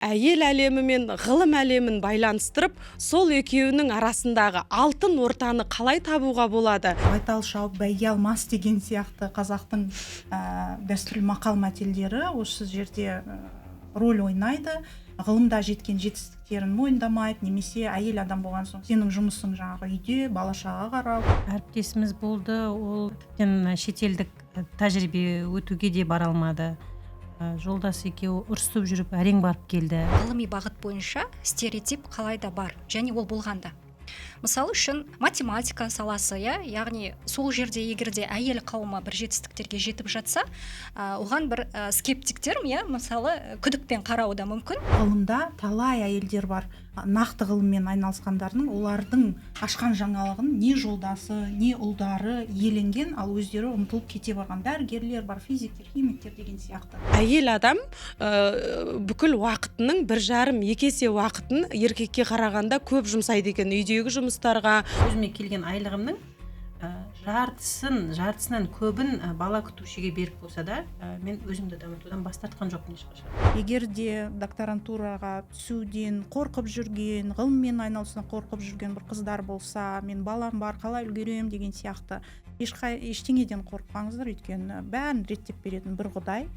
әйел әлемі мен ғылым әлемін байланыстырып, сол екеуінің арасындағы алтын ортаны қалай табуға болады? Байтал шауып бәйге алмас деген сияқты қазақтың дәстүрлі мақал-мәтелдері осы жерде роль ойнайды. Ғылымда жеткен жетістіктерін мойындамайды, немесе әйел адам болған соң сенің жұмысың жаңағы үйде бала шағаға қарау. Әріптесіміз болды, ол тіптен шетелдік тәжірибе өтуге де бара алмады. Жолдасы екеуі ұрысып жүріп әрең барып келді. Ғылыми бағыт бойынша стереотип қалайда бар, және ол болғанда. Мысалы үшін математика саласы, яғни сол жерде егерде әйел қауымы бір жетістіктерге жетіп жатса, оған бір скептиктер, мысалы күдікпен қарауы да мүмкін. Ғылымда талай әйелдер бар, нақты ғылыммен айналысқандардың, олардың ашқан жаңалығын не жолдасы, не ұлдары иеленген, ал өздері ұмтылып кете барған дәрігерлер бар, физиктер, химиктер деген сияқты. Әйел адам бүкіл уақытының 1,5-2 есе уақытын еркекке қарағанда көп жұмсайды екен. Үйдегі жұмыстарға. Өзіме келген айлығымның жартысынан көбін бала күтушіге беріп болса да, мен өзімді дамытудан бас тартқан жоқпын ешқашан. Егер де докторантураға түсуден қорқып жүрген, ғылыммен айналысудан қорқып жүрген бір қыздар болса, мен балам бар, қалай үлгерем деген сияқты ештеңеден қорықпаңыздар, өйткені бәрін реттеп беретін бір Құдай.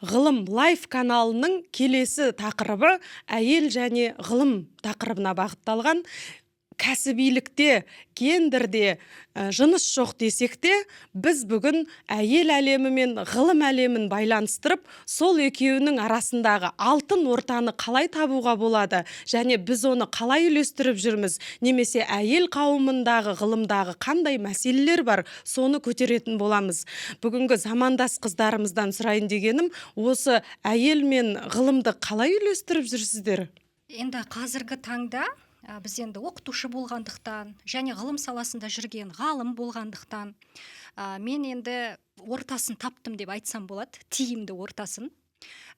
Ғылым Лайф каналының келесі тақырыбы әйел және ғылым тақырыбына бағытталған. Кәсібилікте, гендерде жыныс жоқ десек те, біз бүгін әйел әлемі мен ғылым әлемін байланыстырып, сол екеуінің арасындағы алтын ортаны қалай табуға болады, және біз оны қалай үйлестіріп жүрміз, немесе әйел қауымындағы ғылымдағы қандай мәселелер бар, соны көтеретін боламыз. Бүгінгі замандас қыздарымыздан сұрайын дегенім, осы әйел мен ғылымды қалай үйлестіріп жүрсіздер? Енді қазіргі таңда біз енді оқытушы болғандықтан және ғылым саласында жүрген ғалым болғандықтан мен енді ортасын таптым деп айтсам болады, тиімді ортасын.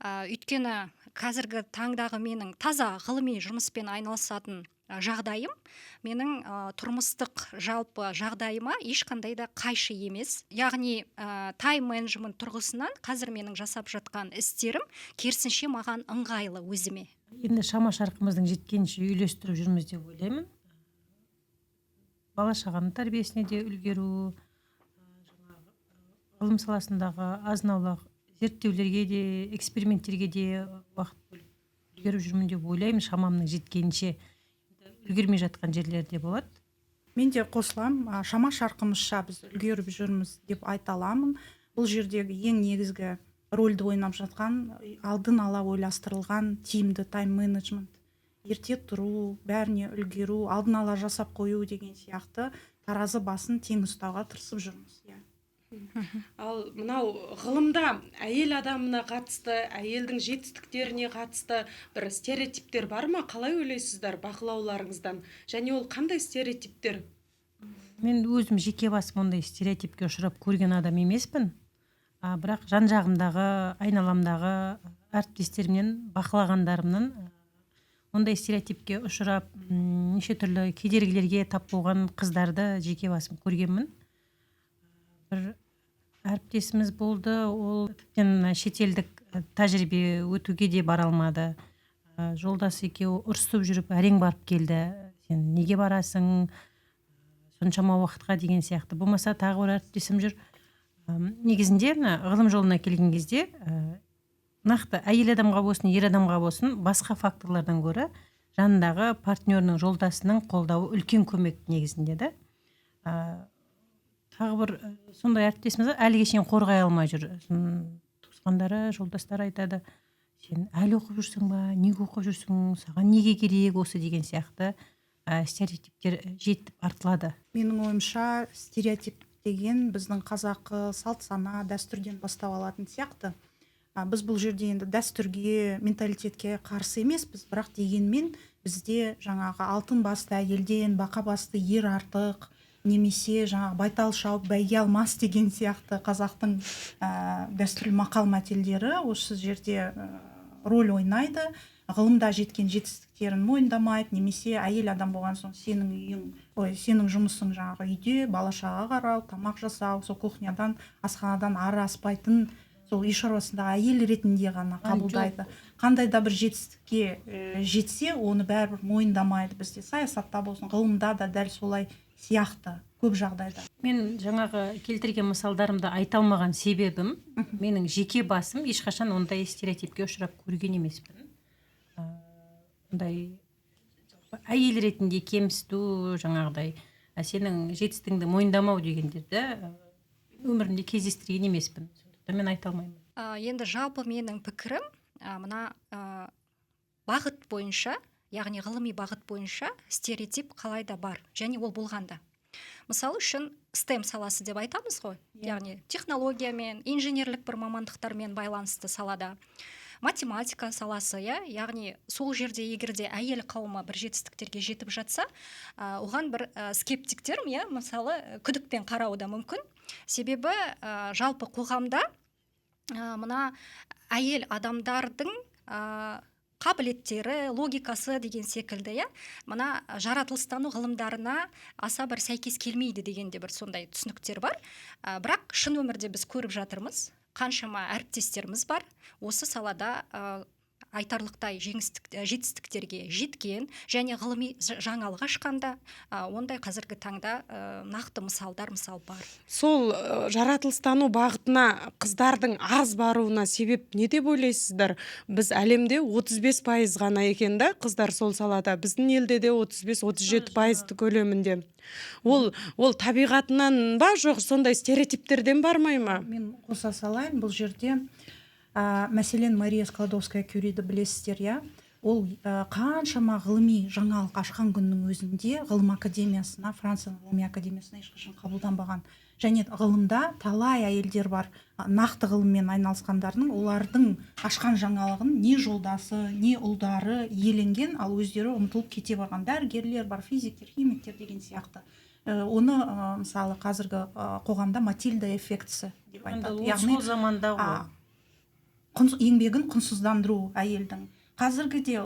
Өйткені қазіргі таңдағы менің таза ғылыми жұмыспен айналысатын жағдайым менің тұрмыстық жалпы жағдайыма ешқандай да қайшы емес. Яғни тайм-менеджмент тұрғысынан қазір менің жасап жатқан істерім керісінше маған ыңғайлы өзіме. Енді шама-шарқымыздың жеткенше үйлестіріп жүрміз деп ойлаймын. Бала шағаның тәрбиесіне де үлгеру, ғылым саласындағы азын-аулақ зерттеулерге де, эксперименттерге де уақыт бөліп үлгеріп жүрмін деп ойлаймын. Шамамның жеткенше үлгермей жатқан жерлерде болады. Мен де қосылам, шама-шарқымызша біз үлгеріп жүрміз деп айта аламын. Бұл жердегі ең негізгі рөлді ойнап жатқан, алдын ала ойластырылған тиімді тайм-менеджмент. Ерте тұру, бәріне үлгеру, алдын ала жасап қою деген сияқты таразы басын тең ұстауға тырысып жүрміз. Ал мынау ғылымда әйел адамына қатысты, әйелдің жетістіктеріне қатысты бір стереотиптер бар ма? Қалай ойлайсыздар бақылауларыңыздан? Және ол қандай стереотиптер? Мен өзім жеке басым ондай стереотипке ұшырап көрген адам емеспін. Бірақ жан-жағымдағы, айналамдағы әріптестерімнен, бақылағандарымнан ондай стереотипке ұшырап, неше түрлі кедергілерге тап болған қыздарды жеке басым көргенмін. Бір әріптесіміз болды, ол тіптен шетелдік тәжірибе өтуге де бара алмады. Жолдасы екеуі ұрысып жүріп әрең барып келді. Сен неге барасың? Соншама уақытқа деген сияқты. Болмаса тағы бір әріптесім жүр. Негізінде ғылым жолына келген кезде нақты әйел адамға болсын, ер адамға болсын, басқа факторлардан гөрі жанындағы партнерінің, жолдасының қолдауы үлкен көмек негізінде де. Тағы бір сондай әріптесіміз әлі кешен қорғай алмай жүр. Туысқандары, жолдастары айтады, сен әлі оқып жүрсің ба, неге оқып жүрсің, саған неге керек осы деген сияқты стереотиптер жетіп артылады. Менің ойымша стереотип деген біздің қазақы салт сана дәстүрден бастап алатын сияқты. Біз бұл жерде енді дәстүрге, менталитетке қарсы емеспіз, бірақ дегенмен бізде жаңағы алтын басты әйелден бақа басты ер артық, немесе жаңағы байтал шауып бәйге алмас деген сияқты қазақтың дәстүрлі мақал-мәтелдері осы жерде роль ойнайды. Ғылымда жеткен жетістіктерін мойындамайды, немесе әйел адам болған соң сенің жұмысың жаңағы үйде бала шағаға қарау, тамақ жасау, сол кухнядан, асханадан ары аспайтын сол үй шаруасында әйел ретінде ғана қабылдайды. Қандай да бір жетістікке жетсе, оны бәрібір мойындамайды. Бізде саясатта болсын, ғылымда да дәл солай сияқты көп жағдайда. Мен жаңағы келтірген мысалдарымды айта алмаған себебім, менің жеке басым ешқашан ондай стереотипке ұшырап көрген емеспін. Ондай әйел ретінде кемсіту, жаңағыдай сенің жетістігіңді мойындамау дегендерді өмірімде кездестірген емеспін. Сондықтан мен айта алмаймын. Енді жалпы менің пікірім мына бағыт бойынша, яғни ғылыми бағыт бойынша стереотип қалайда бар, және ол болғанда. Мысалы үшін STEM саласы деп айтамыз ғой, яғни технологиямен, инженерлік бір мамандықтармен байланысты салада. Математика саласы, яғни сол жерде егерде әйел қауымы бір жетістіктерге жетіп жатса, оған бір скептиктер, мысалы күдікпен қарауы да мүмкін. Себебі жалпы қоғамда мына әйел адамдардың қабілеттері, логикасы деген секілді, мына жаратылыстану ғылымдарына аса бір сәйкес келмейді дегенде бір сондай түсініктер бар. Бірақ шын өмірде біз көріп жатырмыз, қаншама әріптестеріміз бар осы салада айтарлықтай жетістіктерге жеткен, және ғылыми жаңалық ашқанда ондай қазіргі таңда нақты мысалдар бар. Сол жаратылыстану бағытына қыздардың аз баруына себеп не деп ойлайсыздар? Біз әлемде 35% ғана екен да қыздар сол салада. Біздің елде де 35-37% көлемінде. Ол табиғатынан ба, жоқ сондай стереотиптерден бармай ма? Мен қоса салайын, бұл жерде мәселен Мария Складовская-Кюриді білесіздер, ол қаншама ғылыми жаңалық ашқан күннің өзінде ғылым академиясына, Францияның ғылыми академиясына ешқашан қабылданбаған. Және ғылымда талай әйелдер бар, нақты ғылыммен айналысқандардың, олардың ашқан жаңалығын не жолдасы, не ұлдары иеленген, ал өздері ұмтылып кете барған. Дәрігерлер бар, физиктер, химиктер деген сияқты. Оны мысалы қазіргі қоғамда Матильда эффектісі деп айтады. Сол заманда еңбегін құнсыздандыру әйелдің. Қазіргіде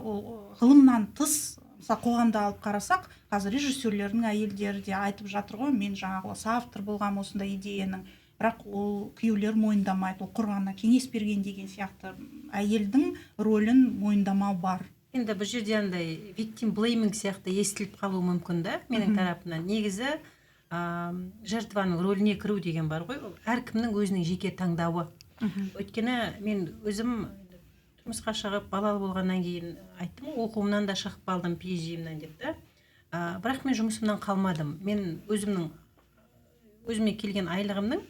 ғылымнан тыс, мысалы қоғамда алып қарасақ, қазір режиссерлердің әйелдері де айтып жатыр ғой, мен жаңағы автор болғам осындай идеяның, бірақ ол күйеулер мойындамайды, ол құрғанына кеңес берген деген сияқты әйелдің рөлін мойындамау бар. Енді бұл жерде андай victim blaming сияқты естіліп қалуы мүмкін да, менің тарапымнан. Негізі жертваның рөліне кіру деген бар ғой, әркімнің өзінің жеке таңдауы. Өйткені мен өзім тұрмысқа шығып балалы болғаннан кейін айттым, оқуымнан да шығып қалдым, PhD-мнан деп та. Бірақ мен жұмысымнан қалмадым. Мен өзіме келген айлығымның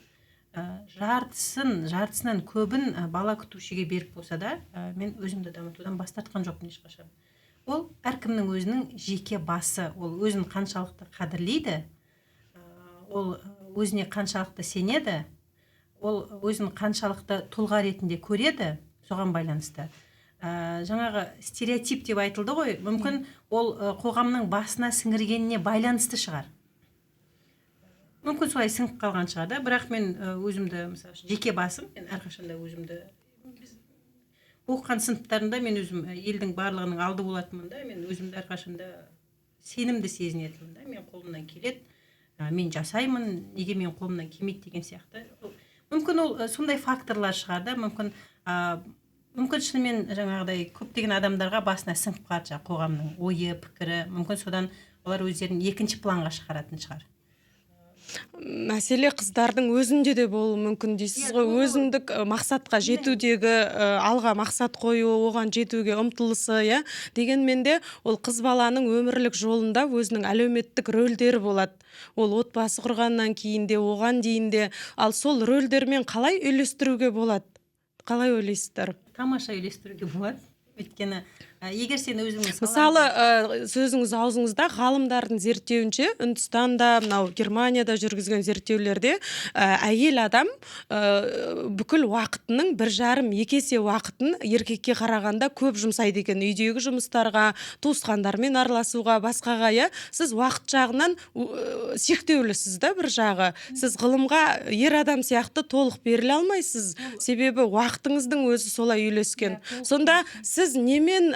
жартысынан көбін бала күтушіге беріп болса да, мен өзімді дамытудан бас тартқан жоқпын ешқашан. Ол әркімнің өзінің жеке басы, ол өзін қаншалықты қадірлейді, ол өзіне қаншалықты сенеді, ол өзін қаншалықты тұлға ретінде көреді, соған байланысты. Жаңағы стереотип деп айтылды ғой, мүмкін ол қоғамның басына сіңіргеніне байланысты шығар. Мүмкін солай сіңіп қалған шығар да, бірақ мен өзімді, мысалы, жеке басым, мен әрқашанда өзімді оқыған сыныптарында мен өзім елдің барлығының алды болатынмын да, мен өзімді әрқашанда сенімді сезінетінмін да, мен қолымнан келеді, мен жасаймын, неге мен қолымнан келмейді деген сияқты. Мүмкін ол сондай факторлар шығар да, мүмкін шынымен жаңағыдай көптеген адамдарға басына сіңіп қалады қоғамның ойы, пікірі, мүмкін содан олар өздерін екінші планға шығаратын шығар. Мәселе қыздардың өзінде де болуы мүмкін дейсіз ғой, өзіндік мақсатқа жетудегі алға мақсат қою, оған жетуге ұмтылысы, дегенмен де ол қыз баланың өмірлік жолында өзінің әлеуметтік рөлдері болады. Ол отбасы құрғаннан кейін де, оған дейін де, ал сол рөлдермен қалай үйлестіруге болады? Қалай ойлайсыздар? Тамаша үйлестіруге болады. Өйткені егер сен өзіңіз мысалы сөзіңіз аузыңызда ғалымдардың зерттеуінше Үндістанда, мынау Германияда жүргізген зерттеулерде әйел адам бүкіл уақытының 1,5-2 есе уақытын еркекке қарағанда көп жұмсайды екен, үйдегі жұмыстарға, туысқандармен араласуға, басқаға. Сіз уақыт жағынан шектеулісіз да бір жағы. Сіз ғылымға ер адам сияқты толық беріле алмайсыз, себебі уақытыңыздың өзі солай үйлескен. Сонда сіз немен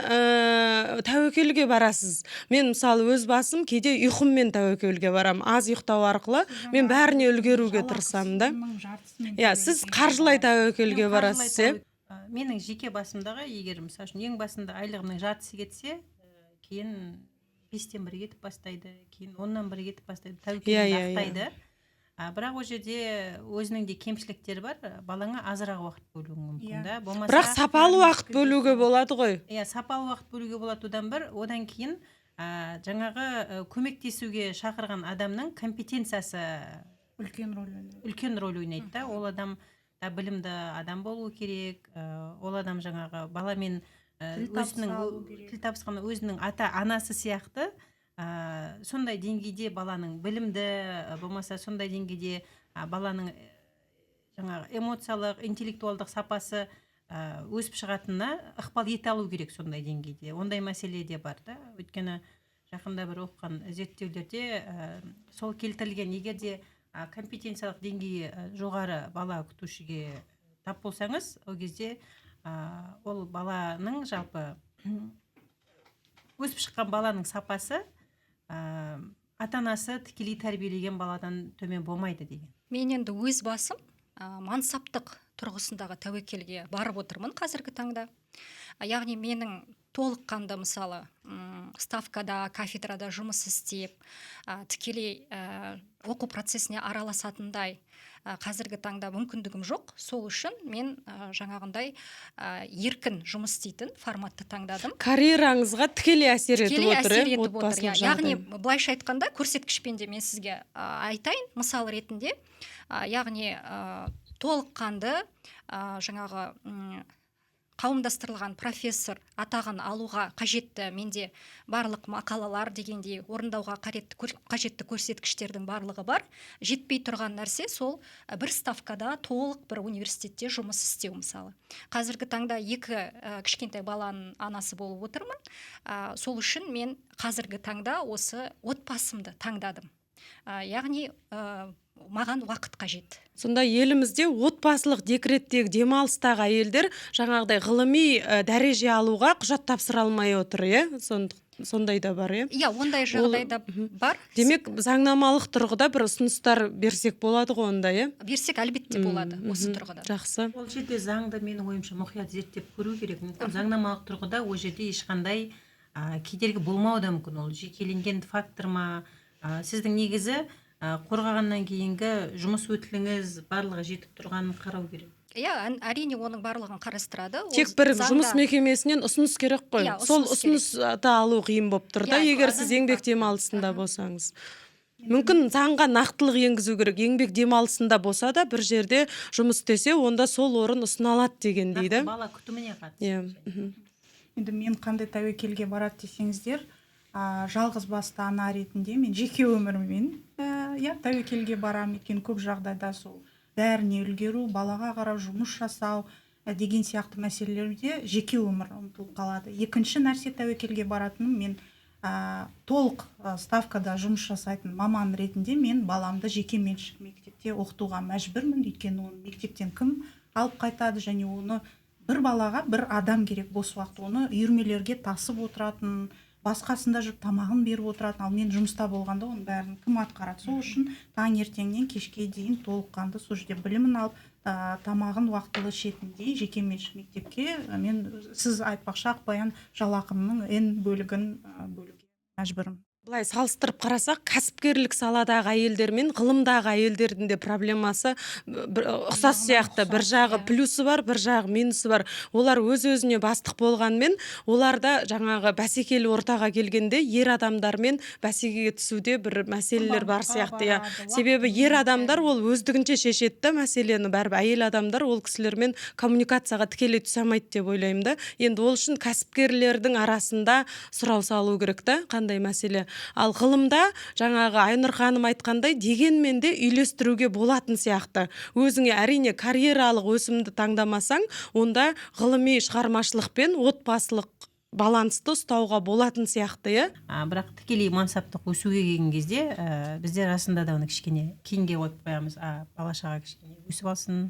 тәуекелге барасыз? Мен мысалы өз басым кейде ұйқыммен тәуекелге барам. Аз ұйықтау арқылы мен бәріне үлгеруге тырысамын да. Иә, сіз қаржылай тәуекелге барасыз, менің жеке басымдағы, егер мысалы үшін ең басында айлығымның жартысы кетсе, кейін 5-тен 1 кетіп бастайды, кейін 10-нан 1 кетіп бастайды, тәуекелді ақтайды. Бірақ ол жерде өзінің де кемшіліктері бар, балаңа азырақ уақыт бөлуің мүмкін да. Бірақ сапалы уақыт бөлуге болады ғой. Иә, сапалы уақыт бөлуге болады одан кейін жаңағы көмектесуге шақырған адамның компетенциясы үлкен рөл ойнайды да. Ол адам да білімді адам болу керек, ол адам жаңағы баламен тіл табысқан өзінің ата-анасы сияқты сондай деңгейде баланың білімді, болмаса сондай деңгейде баланың жаңағы эмоциялық, интеллектуалдық сапасы өсіп шығатынына ықпал ете алу керек сондай деңгейде. Ондай мәселе де бар да. Өйткені жақында бір оқыған зерттеулерде сол келтірілген, егер де компетенциялық деңгейі жоғары бала күтушіге тап болсаңыз, ол кезде ол баланың жалпы өсіп шыққан баланың сапасы ата-анасы тікелей тәрбиелеген баладан төмен болмайды деген. Мен енді өз басым мансаптық тұрғысындағы тәуекелге барып отырмын қазіргі таңда. Яғни менің толыққанды мысалы ставкада, кафедрада жұмыс істеп, тікелей оқу процесіне араласатындай қазіргі таңда мүмкіндігім жоқ. Сол үшін мен жаңағындай еркін жұмыс істейтін форматты таңдадым. Карьераңызға тікелей әсер етіп отыр. Яғни былайша айтқанда көрсеткішпен де мен сізге айтайын, мысал ретінде, яғни толыққанды жаңағы қауымдастырылған профессор атағын алуға қажетті менде барлық мақалалар дегендей орындауға қажетті көрсеткіштердің барлығы бар. Жетпей тұрған нәрсе сол бір ставкада толық бір университетте жұмыс істеу мысалы. Қазіргі таңда 2 кішкентай баланың анасы болып отырмын. Сол үшін мен қазіргі таңда осы отбасымды таңдадым. Яғни маған уақыт қажет. Сонда елімізде отбасылық декреттегі демалыстағы әйелдер жаңағыдай ғылыми дәреже алуға құжат тапсыра алмай отыр, сондай да бар, Иә, ондай жағдайда бар. Демек, заңнамалық тұрғыда бір ұсыныстар берсек болады ғой онда, Берсек әлбетте болады осы тұрғыда. Жақсы. Ол жерде заңды менің ойымша мұқият зерттеп көру керек. Заңнамалық тұрғыда ол жерде ешқандай кедергі болмауы да мүмкін. Ол жекеленген фактор ма? Сіздің негізі қорғағаннан кейінгі жұмыс өтіліңіз барлығы жетіп тұрғанын қарау керек. Иә, әрине оның барлығын қарастырады. Тек бір жұмыс мекемесінен ұсыныс керек қой. Сол ұсынысты алу қиын болып тұр да, егер сіз еңбек демалысында болсаңыз. Мүмкін заңға нақтылық енгізу керек. Еңбек демалысында болса да бір жерде жұмыс істесе, онда сол орын ұсыналады деген дейді. Бала күтіміне қатысты. Енді мен қандай тәуекелге барады десеңіздер, жалғыз басты ана ретінде мен жеке өміріммен тәуекелге барам. Өйткені көп жағдайда сол бәріне үлгеру, балаға қарау, жұмыс жасау деген сияқты мәселелерде жеке өмір ұмытылып қалады. Екінші нәрсе тәуекелге баратыным, мен толық ставкада жұмыс жасайтын маман ретінде мен баламды жеке меншік мектепте оқытуға мәжбүрмін. Өйткені оны мектептен кім алып қайтады, және оны бір балаға бір адам керек бос уақыт. Оны үйірмелерге тасып отыратын, басқасында жүріп тамағын беріп отыратын, ал мен жұмыста болғанда оның бәрін кім атқарады? Сол үшін таңертеңнен кешке дейін толыққанды сол жерде білімін алып, тамағын уақытылы ішетіндей жеке меншік мектепке мен, сіз айтпақшы Ақбаян, жалақымның N бөлігін бөлуге мәжбүрмін. Былай салыстырып қарасақ, кәсіпкерлік саладағы әйелдер мен ғылымдағы әйелдердің де проблемасы ұқсас сияқты. Бір жағы плюсы бар, бір жағы минусы бар. Олар өз-өзіне бастық болғанмен, оларда жаңағы бәсекелі ортаға келгенде ер адамдармен бәсекеге түсуде бір мәселелер бар сияқты. Себебі ер адамдар ол өздігінше шешеді мәселені, бәрібір әйел адамдар ол кісілермен коммуникацияға тікелей түсе алмайды деп ойлаймын да. Енді ол үшін кәсіпкерлердің арасында сұрау салу керек та, қандай мәселе. Ал ғылымда жаңағы Айнұр ханым айтқандай дегенмен де үйлестіруге болатын сияқты. Өзіңе әрине карьералық өсімді таңдамасаң, онда ғылыми шығармашылық пен отбасылық балансты ұстауға болатын сияқты, Бірақ тікелей мансаптық өсуге келген кезде біздер расында да оны кішкене кейінге қойып қоямыз. Бала-шаға кішкене өсіп алсын,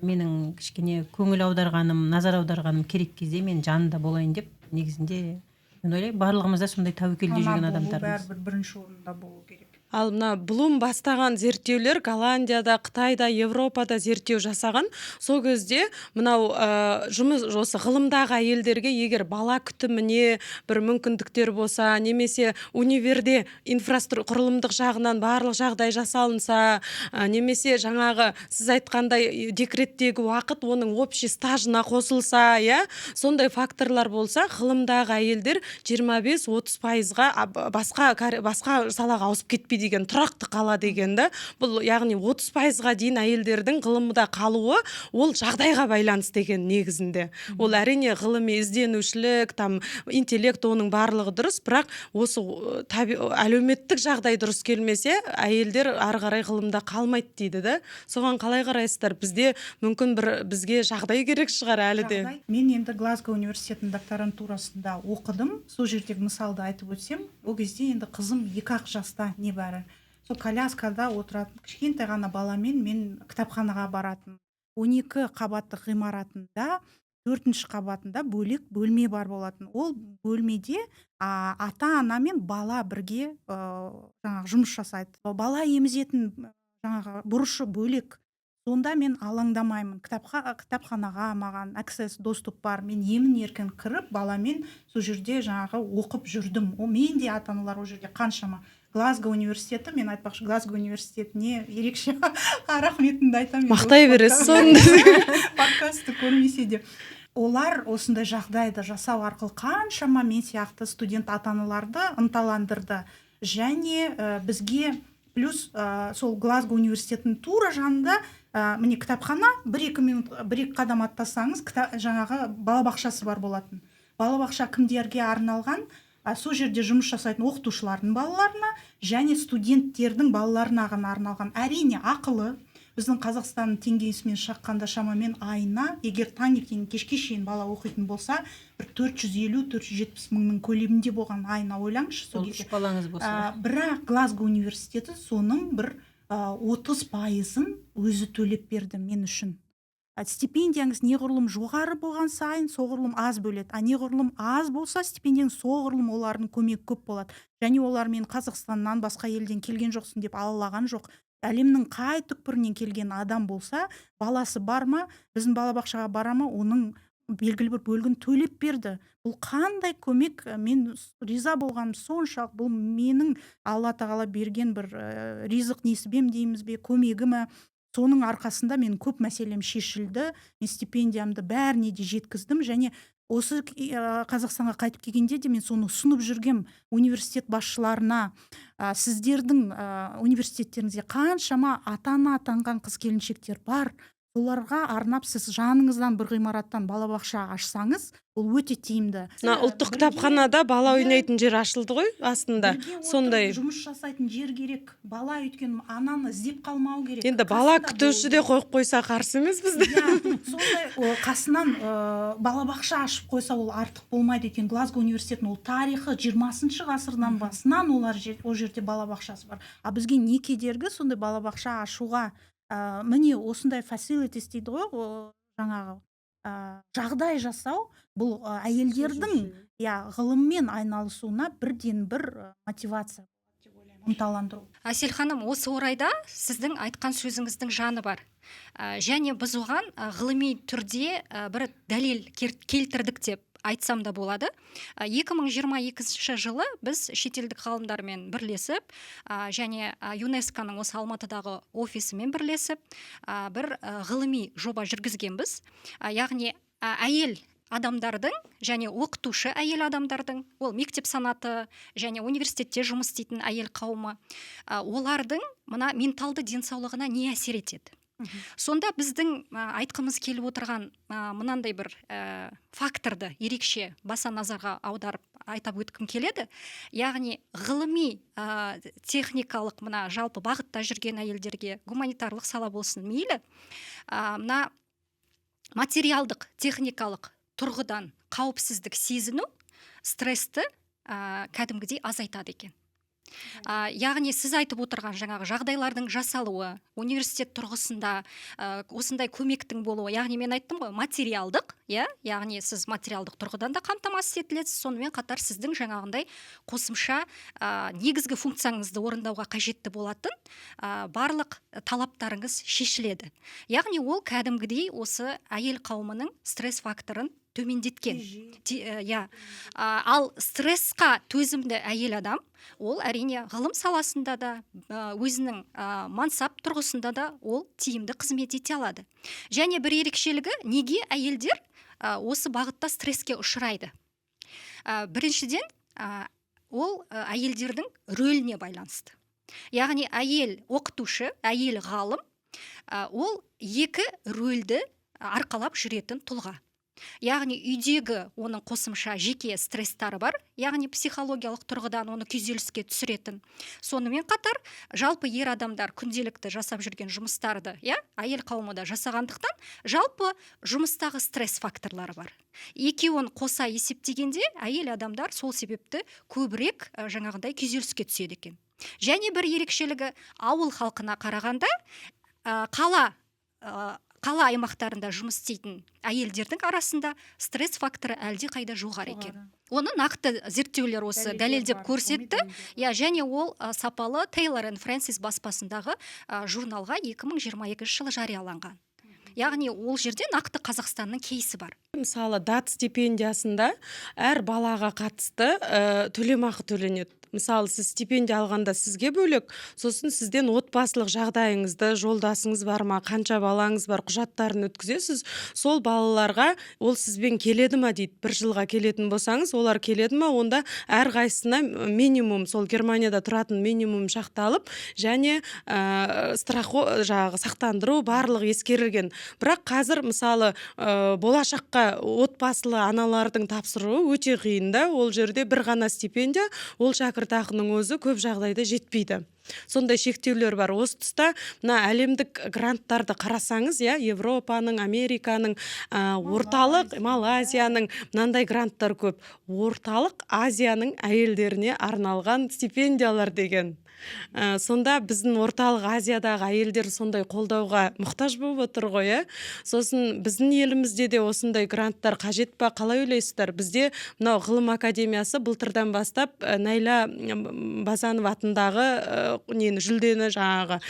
менің кішкене көңіл аударғаным, назар аударғаным керек кезде мен жанында болайын деп негізінде мен ойлаймын барлығымыз да сондай тәуекелде жүрген болу адамдармыз. бәрібір бірінші орында болу керек. Ал мына Блум бастаған зерттеулер Голландияда, Қытайда, Европада зерттеу жасаған. Сол кезде мынау жұмыс осы ғылымдағы әйелдерге егер бала күтіміне бір мүмкіндіктер болса, немесе универде құрылымдық жағынан барлық жағдай жасалынса, немесе жаңағы сіз айтқандай декреттегі уақыт оның общий стажына қосылса, сондай факторлар болса, ғылымдағы әйелдер 25-30%-ға басқа салаға ауысып кетпейді деген, тұрақты қала деген да. Бұл яғни 30%-ға дейін әйелдердің ғылымда қалуы ол жағдайға байланысты деген негізінде. Ол әрине ғылыми ізденушілік, интеллект оның барлығы дұрыс, бірақ осы әлеуметтік жағдай дұрыс келмесе, әйелдер ары қарай ғылымда қалмайды дейді да. Соған қалай қарайсыздар? Бізде мүмкін бізге жағдай керек шығар әлі де. Мен енді Глазго университетінің докторантурасында оқыдым. Сол жердегі мысалды айтып өтсем, ол кезде енді қызым 2-ақ жаста небәрі. Сол коляскада отыратын кішкентай ғана баламен мен кітапханаға баратын. 12 қабатты ғимаратында 4-ші қабатында бөлек бөлме бар болатын. Ол бөлмеде ата-ана мен бала бірге жаңағы жұмыс жасайды. Бала емізетін жаңағы бұрышы бөлек. Сонда мен алаңдамаймын. Кітапханаға маған access доступ бар. Мен емін еркін кіріп, баламен сол жерде жаңағы оқып жүрдім. Мен де ата-аналар ол жерде қаншама. Глазго университеті, мен айтпақшы, Глазго университетіне ерекше рахметімді айтамын. Мақтай бересіз соны. Подкастты көрмесе де. Олар осындай жағдайды жасау арқылы қаншама мен сияқты студент ата-аналарды ынталандырды. Және бізге плюс сол Глазго университетінің тура жанында міне кітапхана 1-2 минут 1-2 қадам аттасаңыз жаңағы балабақшасы бар болатын. Балабақша кімдерге арналған? Сол жерде жұмыс жасайтын оқытушылардың балаларына және студенттердің балаларына ғана арналған. Әрине ақылы. Біздің Қазақстанның теңгесімен шаққанда шамамен айына, егер таңертең кешке шейін бала оқитын болса, бір 450-470 мыңның көлемінде болған айына ойлаңызшы сол кезде. Балаңыз болса. Бірақ Глазго университеті соның бір 30%-ын өзі төлеп берді мен үшін. Стипендияңыз неғұрлым жоғары болған сайын соғұрлым аз бөледі. Неғұрлым аз болса стипендияңыз соғұрлым олардың көмегі көп болады. Және олар мен Қазақстаннан басқа елден келген жоқсын деп алалаған жоқ. Әлемнің қай түкпірінен келген адам болса, баласы бар ма, біздің балабақшаға бара ма, оның белгілі бір бөлігін төлеп берді. Бұл қандай көмек, мен риза болғаным соншалық. Бұл менің Алла тағала берген бір ризық несібем дейміз бе, көмегі ме. Соның арқасында мен көп мәселем шешілді. Мен стипендиямды бәріне де жеткіздім және осы Қазақстанға қайтып келгенде де мен соны ұсынып жүргем университет басшыларына. Сіздердің университеттеріңізде қаншама ата-ана атанған қыз-келіншектер бар. Оларға арнап сіз жаныңыздан бір ғимараттан балабақша ашсаңыз, ол өте тиімді. Ұлттық кітапханада бала ойнайтын жер ашылды ғой астында. Сондай жұмыс жасайтын жер керек. Бала өйткені ананы іздеп қалмау керек. Енді бала күтуші де қойып қойса қарсы емес бізде. Сондай қасынан балабақша ашып қойса ол артық болмайды екен. Глазго университетінің ол тарихы 20-шы ғасырдан басынан олар ол жерде балабақшасы бар. Бізге не кедергі сондай балабақша ашуға? Міне осындай facilities дейді ғой, жаңағы жағдай жасау, бұл әйелдердің ғылыммен айналысуына бірден бір мотивация деп ойлаймын, ынталандыру. Әсел ханым, осы орайда сіздің айтқан сөзіңіздің жаны бар. Және біз оған ғылыми түрде бір дәлел келтірдік деп айтсам да болады. 2022 жылы біз шетелдік ғалымдармен бірлесіп, және ЮНЕСКО-ның осы Алматыдағы офисімен бірлесіп, бір ғылыми жоба жүргізгенбіз. Яғни әйел адамдардың және оқытушы әйел адамдардың, ол мектеп санаты және университетте жұмыс істейтін әйел қауымы, олардың мына менталды денсаулығына не әсер етеді? Сонда біздің айтқымыз келіп отырған мынандай бір факторды ерекше баса назарға аударып айтап өткім келеді. Яғни ғылыми техникалық мына жалпы бағытта жүрген әйелдерге гуманитарлық сала болсын мейлі, мына материалдық техникалық тұрғыдан қауіпсіздік сезіну стрессті кәдімгідей азайтады екен. Яғни сіз айтып отырған жаңағы жағдайлардың жасалуы, университет тұрғысында осындай көмектің болуы, яғни мен айттым ғой, материалдық, яғни сіз материалдық тұрғыдан да қамтамасыз етілесіз, сонымен қатар сіздің жаңағындай қосымша негізгі функцияңызды орындауға қажетті болатын барлық талаптарыңыз шешіледі. Яғни ол кәдімгідей осы әйел қауымының стресс факторын төмендеткен. Ал стрессқа төзімді әйел адам, ол әрине ғылым саласында да, өзінің мансап тұрғысында да ол тиімді қызмет ете алады. Және бір ерекшелігі, неге әйелдер осы бағытта стресске ұшырайды? Біріншіден, ол әйелдердің рөліне байланысты. Яғни әйел оқытушы, әйел ғалым, ол екі рөлді арқалап жүретін тұлға. Яғни үйдегі оның қосымша жеке стресстары бар, яғни психологиялық тұрғыдан оны күйзеліске түсіретін. Сонымен қатар, жалпы ер адамдар күнделікті жасап жүрген жұмыстарды, әйел қауымы да жасағандықтан, жалпы жұмыстағы стресс факторлары бар. Екеуін қоса есептегенде, әйел адамдар сол себепті көбірек жаңағындай күйзеліске түседі екен. Және бір ерекшелігі, ауыл халқына қарағанда, қала аймақтарында жұмыс істейтін әйелдердің арасында стресс факторы әлде қайда жоғары екен. Оны нақты зерттеулер осы дәлелдеп көрсетті. Және ол сапалы Тейлор and Фрэнсис баспасындағы журналға 2022 жылы жарияланған. Яғни ол жерде нақты Қазақстанның кейсі бар. Мысалы, дат стипендиясында әр балаға қатысты төлемақы төленеді. Мысалы, сіз стипендия алғанда сізге бөлек, сосын сізден отбасылық жағдайыңызды, жолдасыңыз бар ма, қанша балаңыз бар, құжаттарын өткізесіз. Сол балаларға ол сізбен келеді ма дейді. Бір жылға келетін болсаңыз, олар келеді ма, онда әрқайсысына минимум, сол Германияда тұратын минимум шақталып, және сақтандыру барлық ескерілген. Бірақ қазір, мысалы, болашаққа отбасылы аналардың тапсыруы өте қиын да. Ол жерде бір ғана стипендия, ол шәкіртақының өзі көп жағдайда жетпейді. Сондай шектеулер бар. Осы тұста мына әлемдік гранттарды қарасаңыз, Европаның, Американың, орталық Малайзияның мынандай гранттар көп. Орталық Азияның әйелдеріне арналған стипендиялар деген. Сонда біздің орталық Азиядағы әйелдер сондай қолдауға мұқтаж болып отыр ғой. Сосын біздің елімізде де осындай гранттар қажет па? Қалай ойлайсыздар? Бізде мынау ғылым академиясы былтырдан бастап Найла Базанов атындағы жүлдені жаңағы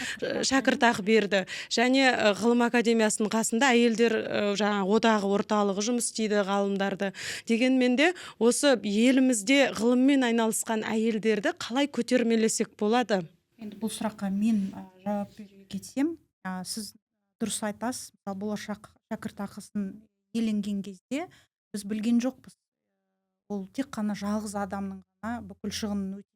шәкіртақы берді. Және ғылым академиясының қасында әйелдер одағы орталығы жұмыс істейді, ғалымдарды. Дегенмен де осы елімізде ғылыммен айналысқан әйелдерді қалай көтермелесек болады? Енді бұл сұраққа мен жауап беруге кетсем, сіз дұрыс айтасыз. Болашақ шәкіртақысын иеленген кезде біз білген жоқпыз. Ол тек қана жалғыз адамның ғана бүкіл шығынын өтейтін.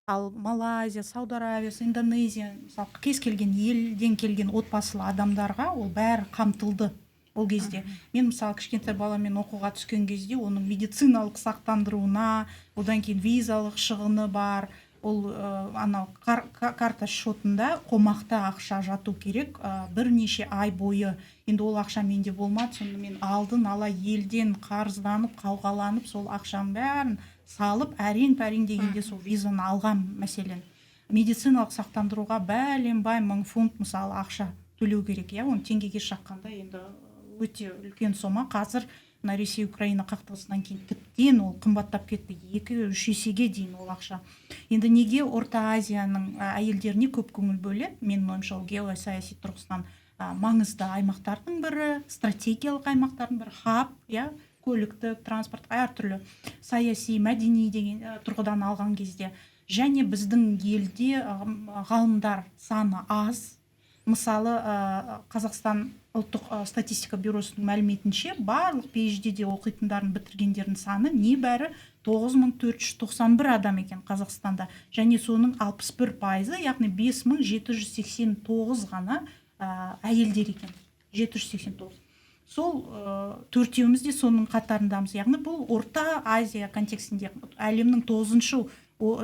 Ал Малайзия, Сауд Арабиясы, Индонезия, мысалы, кез келген елден келген отбасылы адамдарға ол бәрі қамтылды ол кезде. Мен мысалы кішкентай баламен оқуға түскен кезде оның медициналық сақтандыруына, одан кейін визалық шығыны бар. Ол анау карта шотында қомақты ақша жату керек, бірнеше ай бойы. Енді ол ақша менде болмады, сонда мен алдын ала елден қарызданып, қауғаланып, сол ақшаның бәрін салып, әрең-пәрең дегенде сол визаны алған мәселен. Медициналық сақтандыруға бәленбай 1000 фунт мысалы ақша төлеу керек, оны теңгеге шаққанда енді өте үлкен сома. Қазір Ресей Украина қақтығысынан кейін тіптен ол қымбаттап кетті, 2-3 есеге дейін ол ақша. Енді неге Орта Азияның әйелдеріне көп көңіл бөледі? Менің ойымша ол геосаяси тұрғысынан маңызды аймақтардың бірі, стратегиялық аймақтардың бірі, хаб, көліктік, транспорт, әртүрлі саяси, мәдени деген тұрғыдан алған кезде. Және біздің елде ғалымдар саны аз. Мысалы, Қазақстан ұлттық статистика бюросының мәліметінше барлық PhD-де оқитындарын бітіргендердің саны небәрі 9491 адам екен Қазақстанда. Және соның 61%, яғни 5789 ғана әйелдер екен. 789. Сол төртеуміз де соның қатарындамыз. Яғни бұл Орта Азия контекстінде әлемнің 9-шы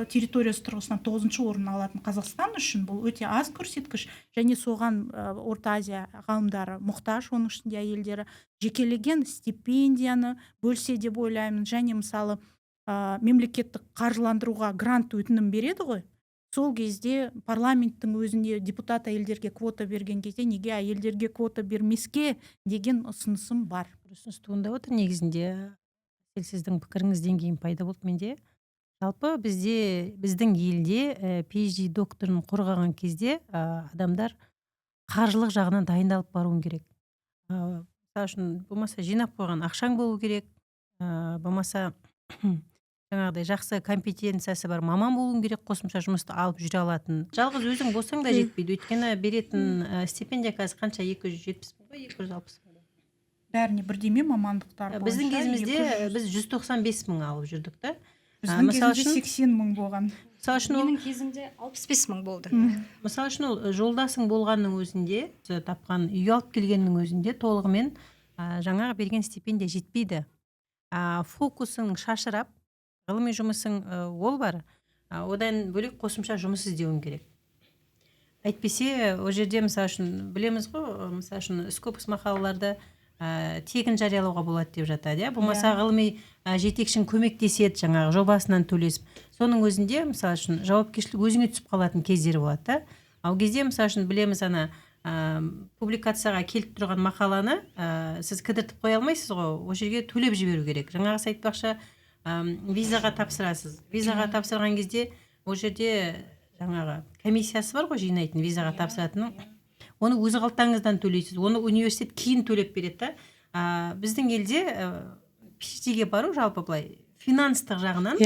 территориясы тұрғысынан 9-шы орын алатын Қазақстан үшін бұл өте аз көрсеткіш. Және соған Орта Азия ғалымдары мұқтаж, оның ішінде әйелдері жекелеген стипендияны бөлсе деп ойлаймын. Және мысалы мемлекеттік қаржыландыруға грант өтінім береді ғой, сол кезде парламенттің өзінде депутат әйелдерге квота берген кезде неге әйелдерге квота бермеске деген ұсынысым бар. Ұсыныс туындап отыр негізінде. Сіздің пікіріңізден кейін пайда болды менде. Жалпы біздің елде PhD докторын қорғаған кезде адамдар қаржылық жағынан дайындалып баруын керек. Мысалы үшін болмаса жинап қойған ақшаң болу керек, болмаса жаңағыдай жақсы компетенциясы бар маман болуың керек, қосымша жұмысты алып жүре алатын. Жалғыз өзің болсаң да жетпейді. Өйткені беретін стипендия қазір қанша, 270 мың ба, 260 мың ба? Бәріне бірдеме мамандықтар бойынша. Біздің кезімізде біз 195 мың алып жүрдік та. Біздің кезімізде 80 мың болған. Мысалы үшін менің кезімде 65 мың болды. Мысалы үшін ол жолдасың болғанның өзінде, тапқан үй алып келгеннің өзінде толығымен жаңағы берген стипендия жетпейді. Фокусың шашырап, ғылыми жұмысың ол бар, одан бөлек қосымша жұмыс іздеуің керек. Әйтпесе ол жерде мысалы үшін білеміз ғой, мысалы үшін Scopus мақалаларды тегін жариялауға болады деп жатады. Болмаса ғылыми жетекшің көмектеседі жаңағы жобасынан төлесіп. Соның өзінде мысалы үшін жауапкершілік өзіңе түсіп қалатын кездері болады. Ал кезде мысалы үшін білеміз публикацияға келіп тұрған мақаланы сіз кідіртіп қоя алмайсыз ғой, ол жерге төлеп жіберу керек. Жаңағы айтпақшы визаға тапсырасыз. Визаға тапсырған кезде ол жерде жаңағы комиссиясы бар ғой, жинайтын визаға тапсыратынның. Оны өзі қалтаңыздан төлейсіз. Оны университет кейін төлеп береді. Біздің елде PhD-ге бару жалпы былай финанстық жағынан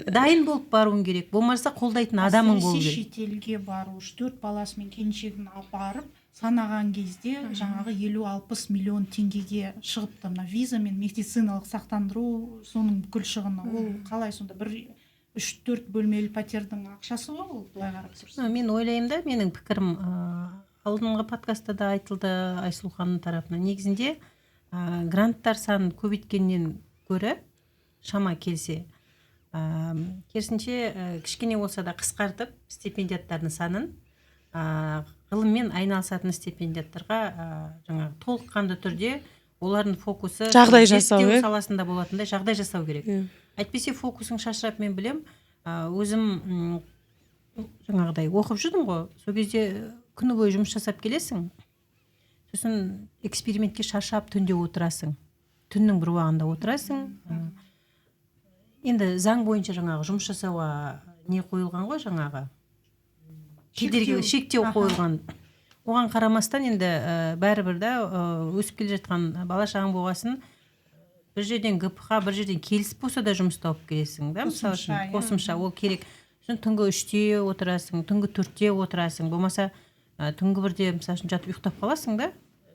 дайын болып баруың керек. Болмаса қолдайтын адамың болу керек. Шетелге бару, 4 баласы мен келіншегін алып барып, санаған кезде жаңағы 50-60 миллион теңгеге шығыпты. Мына виза мен медициналық сақтандыру, соның бүкіл шығыны. Ол қалай сонда 3-4 бөлмелі пәтердің ақшасы ғой, ол былай қарап тұрсаң. Мен ойлаймын да, менің пікірім алдыңғы подкастта да айтылды Айсұлу ханымның тарапынан. Негізінде гранттар санын көбейткеннен гөрі шама келсе, керісінше кішкене болса да қысқартып стипендиаттардың санын ғылыммен айналысатын стипендиаттарға жаңағы толыққанды түрде олардың фокусы жағдай жасау саласында болатындай жағдай жасау керек. Әйтпесе фокусың шашырап, мен білем, өзім жаңағыдай оқып жүрдім ғой, сол кезде күні бойы жұмыс жасап келесің, сосын экспериментке шаршап түнде отырасың, түннің бір уағында отырасың. Енді заң бойынша жаңағы жұмыс жасауға не қойылған ғой, жаңағы кедергі, шектеу қойылған. Оған қарамастан енді бәрібір да өсіп келе жатқан бала шағаң болғасын, бір жерден ГПХ, бір жерден келісіп болса да жұмыс тауып келесің, да, мысалы үшін қосымша ол керек. Түнгі 3-те отырасың, түнгі 4-те отырасың, болмаса түнгі 1-де мысалы үшін жатып ұйықтап қаласың да,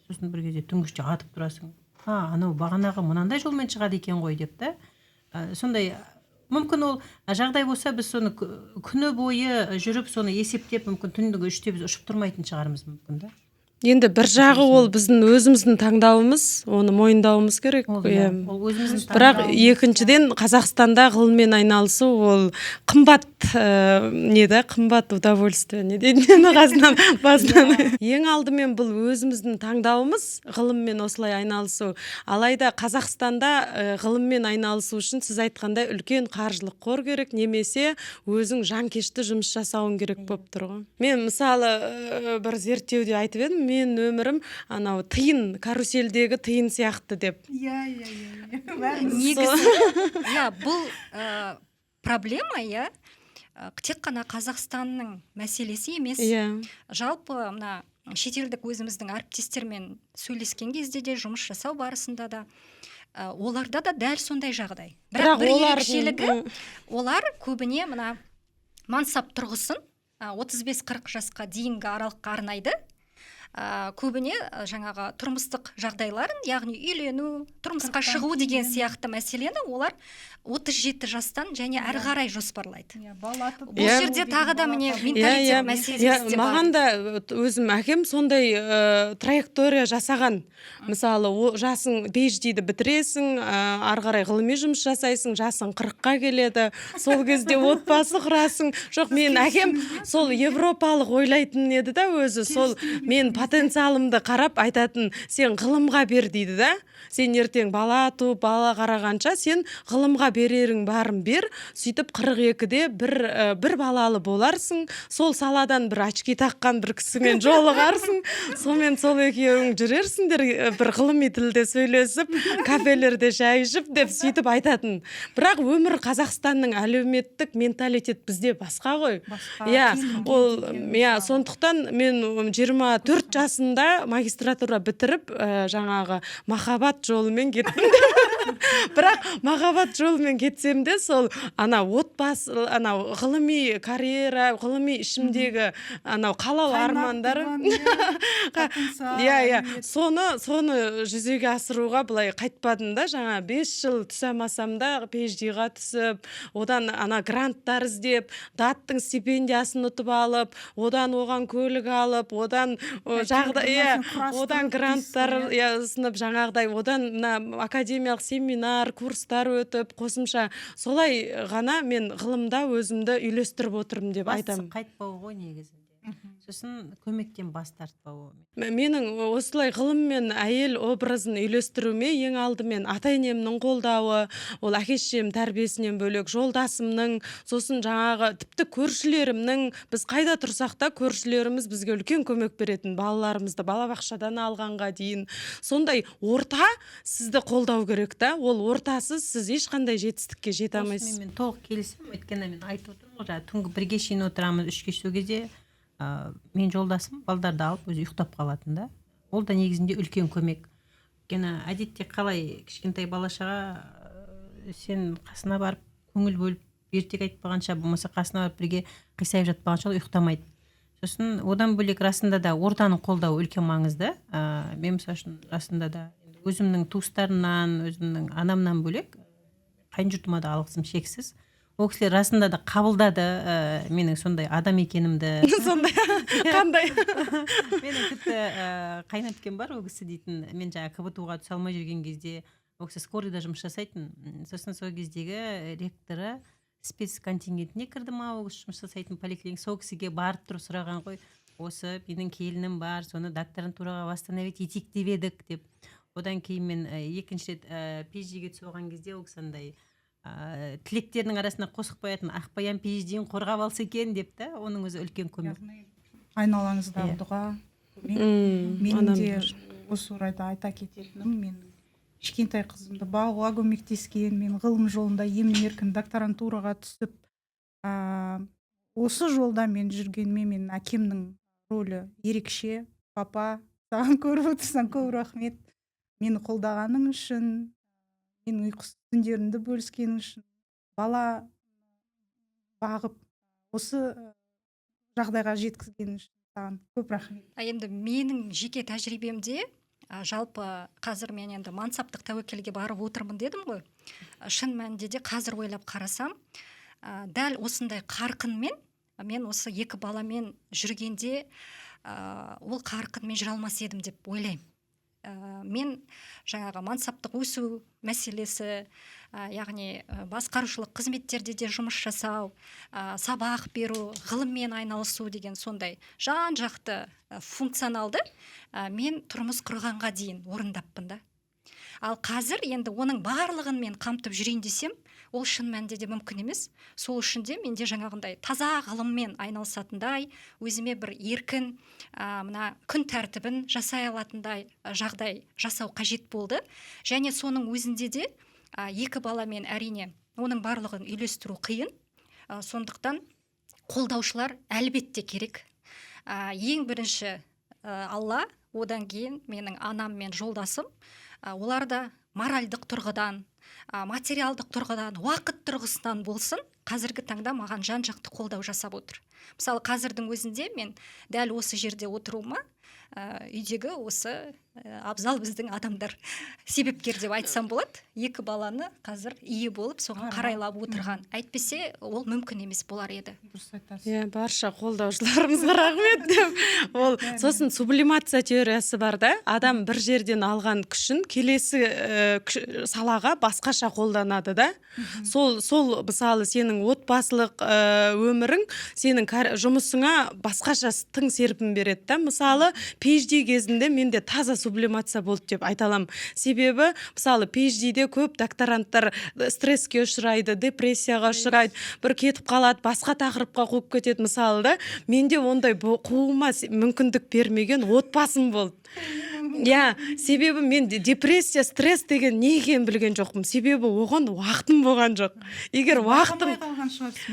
сосын бір кезде түнгі 3-те атып тұрасың. Анау бағанағы мынандай жолмен шығады екен ғой деп та. Сондай мүмкін ол жағдай болса, біз соны күні бойы жүріп соны есептеп, мүмкін түнгі 3-те біз ұшып тұрмайтын шығарымыз мүмкін да. Енді бір жағы ол біздің өзіміздің таңдауымыз, оны мойындауымыз керек. Бірақ екіншіден Қазақстанда ғылыммен айналысу ол қымбат, қымбат удовольствие, не дейді басынан. Ең алдымен бұл өзіміздің таңдауымыз, ғылыммен осылай айналысу. Алайда Қазақстанда ғылыммен айналысу үшін сіз айтқандай үлкен қаржылық қор керек, немесе өзің жанкешті жұмыс жасауың керек болып тұр ғой. Мен мысалы бір зерттеуде айтып едім, мен өмірім анау тиын, карусельдегі тиын сияқты деп. Негізі бұл проблема тек қана Қазақстанның мәселесі емес. Жалпы мына шетелдік өзіміздің әріптестермен сөйлескен кезде де, жұмыс жасау барысында да оларда да дәл сондай жағдай. Бірақ бір ерекшелігі, олар көбіне мына мансап тұрғысын 35-40 жасқа дейінгі аралыққа арнайды. Көбіне жаңағы тұрмыстық жағдайларын, яғни үйлену, тұрмысқа шығу деген сияқты мәселені олар 37 жастан және әрі қарай жоспарлайды. Бұл жерде тағы да міне менталитет мәселесі бар. Маған да өзім әкем сондай траектория жасаған. Мысалы, жасың PhD-ді бітіресің, ары қарай ғылыми жұмыс жасайсың, жасың 40-қа келеді, сол кезде отбасы құрасың. Жоқ, мен әкем сол европалық ойлайтын еді да өзі, сол мен потенциалымды қарап айтатын, сен ғылымға бер дейді да. Сен ертең бала туып, бала қарағанша сен ғылымға берерің барын бер. Сөйтіп 42-де бір балалы боларсың. Сол саладан бір очки таққан бір кісімен жолығарсың. Сонымен сол екеуің жүрерсіңдер, бір ғылыми тілде сөйлесіп, кафелерде шай ішіп деп сөйтіп айтатын. Бірақ өмір Қазақстанның әлеуметтік менталитет бізде басқа ғой. Иә, сондықтан мен 24 жасында магистратура бітіріп, жаңағы махаббат жолымен кеттім. Бірақ махаббат жолымен кетсем де сол отбасы, ғылыми карьера, ғылыми ішімдегі қалау армандары. Соны жүзеге асыруға былай қайтпадым да, жаңа 5 жыл түсе алмасам да PhD-ға түсіп, одан гранттар іздеп, даттың стипендиясын ұтып алып, оған көлік алып, одан гранттар сынып жаңағыдай, одан академиялық семинар, курстар өтіп, қосымша солай ғана мен ғылымда өзімді үйлестіріп отырмын деп айтамын. Бастысы қайтпау ғой негізінде. Сосын көмектен бас тартпау. Менің осылай ғылым мен әйел образын үйлестіруіме ең алдымен ата-енемнің қолдауы, ол әке-шешем тәрбиесінен бөлек жолдасымның, сосын жаңағы тіпті көршілерімнің, біз қайда тұрсақ та көршілеріміз бізге үлкен көмек беретін, балаларымызды балабақшадан алғанға дейін. Сондай орта сізді қолдау керек та, ол ортасыз сіз ешқандай жетістікке жете алмайсыз. Мен толық келісемін, өйткені мен айтып отырмын ғой, түнгі 1-ге шейін отырамыз, 3-ге сол кезде мен жолдасым балдарды алып өзі ұйықтап қалатын да. Ол да негізінде үлкен көмек. Өйткені әдетте қалай кішкентай балашаға сен қасына барып көңіл бөліп ертек айтпағанша, болмаса қасына барып бірге қисайып жатпағанша ұйықтамайды. Сосын одан бөлек расында да ортаның қолдауы үлкен маңызды. Мен мысалы үшін расында да өзімнің туыстарымнан, өзімнің анамнан бөлек қайын жұртыма да алғысым шексіз. Ол кісілер расында да қабылдады менің сондай адам екенімді. Сондай, қандай? Менің тіпті қайын әпкем бар, ол кісі дейтін, мен жаңа КБТУ-ға түсе алмай жүрген кезде, ол кісі скорыйда жұмыс жасайтын. Сосын сол кездегі ректоры спецконтингентіне кірді ма, ол кісі жұмыс жасайтын поликлиник, сол кісіге барып тұрып сұраған ғой, осы менің келінім бар, соны докторантураға восстановить етейік деп едік деп. Одан кейін мен екінші рет PhD-ге түсе алған кезде ол кісі андай тілектерінің арасына қосып қоятын, Ақбаян PhD-ін қорғап алса екен деп та, оның өзі үлкен көмек. Айналаңыздағы дұға. Мен де осы орайда айта кететінім, мен кішкентай қызымды бағуға көмектескен, мен ғылым жолында емін-еркін докторантураға түсіп, осы жолда мен жүргеніме мен әкемнің рөлі ерекше. Папа, саған көріп отырсаң көп рахмет. Мені қолдағаның үшін, менің ұйқысыз түндерімді бөліскенің үшін, бала бағып, осы жағдайға жеткізгенің үшін саған көп рахмет. Енді менің жеке тәжірибемде жалпы қазір мен енді мансаптық тәуекелге барып отырмын дедім ғой. Шын мәнінде де қазір ойлап қарасам, дәл осындай қарқынмен мен осы 2 баламен жүргенде ол қарқынмен жүре алмас едім деп ойлаймын. Мен жаңағы мансаптық өсу мәселесі, яғни басқарушылық қызметтерде де жұмыс жасау, сабақ беру, ғылыммен айналысу деген сондай жан-жақты функционалды мен тұрмыс құрғанға дейін орындаппын да. Ал қазір енді оның барлығын мен қамтып жүрейін десем, ол шын мәнінде де мүмкін емес. Сол үшін де менде жаңағындай таза ғылыммен айналысатындай, өзіме бір еркін мына күн тәртібін жасай алатындай жағдай жасау қажет болды. Және соның өзінде де 2 баламен әрине оның барлығын үйлестіру қиын. Сондықтан қолдаушылар әлбетте керек. Ең бірінші Алла, одан кейін менің анам мен жолдасым, олар да моральдық тұрғыдан, материалдық тұрғыдан, уақыт тұрғысынан болсын, қазіргі таңда маған жан-жақты қолдау жасап отыр. Мысалы, қазірдің өзінде мен дәл осы жерде отыруыма үйдегі осы абзал біздің адамдар себепкер деп айтсам болады. 2 баланы қазір ие болып, соған қарайлап отырған. Әйтпесе ол мүмкін емес болар еді. Дұрыс айтасыз. Барша қолдаушыларымызға рахмет деп. Ол сосын сублимация теориясы бар да, адам бір жерден алған күшін келесі салаға басқаша қолданады да. Сол мысалы сенің отбасылық өмірің сенің жұмысыңа басқаша тың серпін береді да. Мысалы, PhD кезінде менде таза сублимация болды деп айта аламын. Себебі мысалы PhD-де көп докторанттар стресске ұшырайды, депрессияға ұшырайды, бір кетіп қалады, басқа тақырыпқа қуып кетеді мысалы да. Менде ондай қууыма мүмкіндік бермеген отбасым болды. Иә, себебі мен депрессия, стресс деген не екенін білген жоқпын. Себебі оған уақытым болған жоқ. Егер уақытым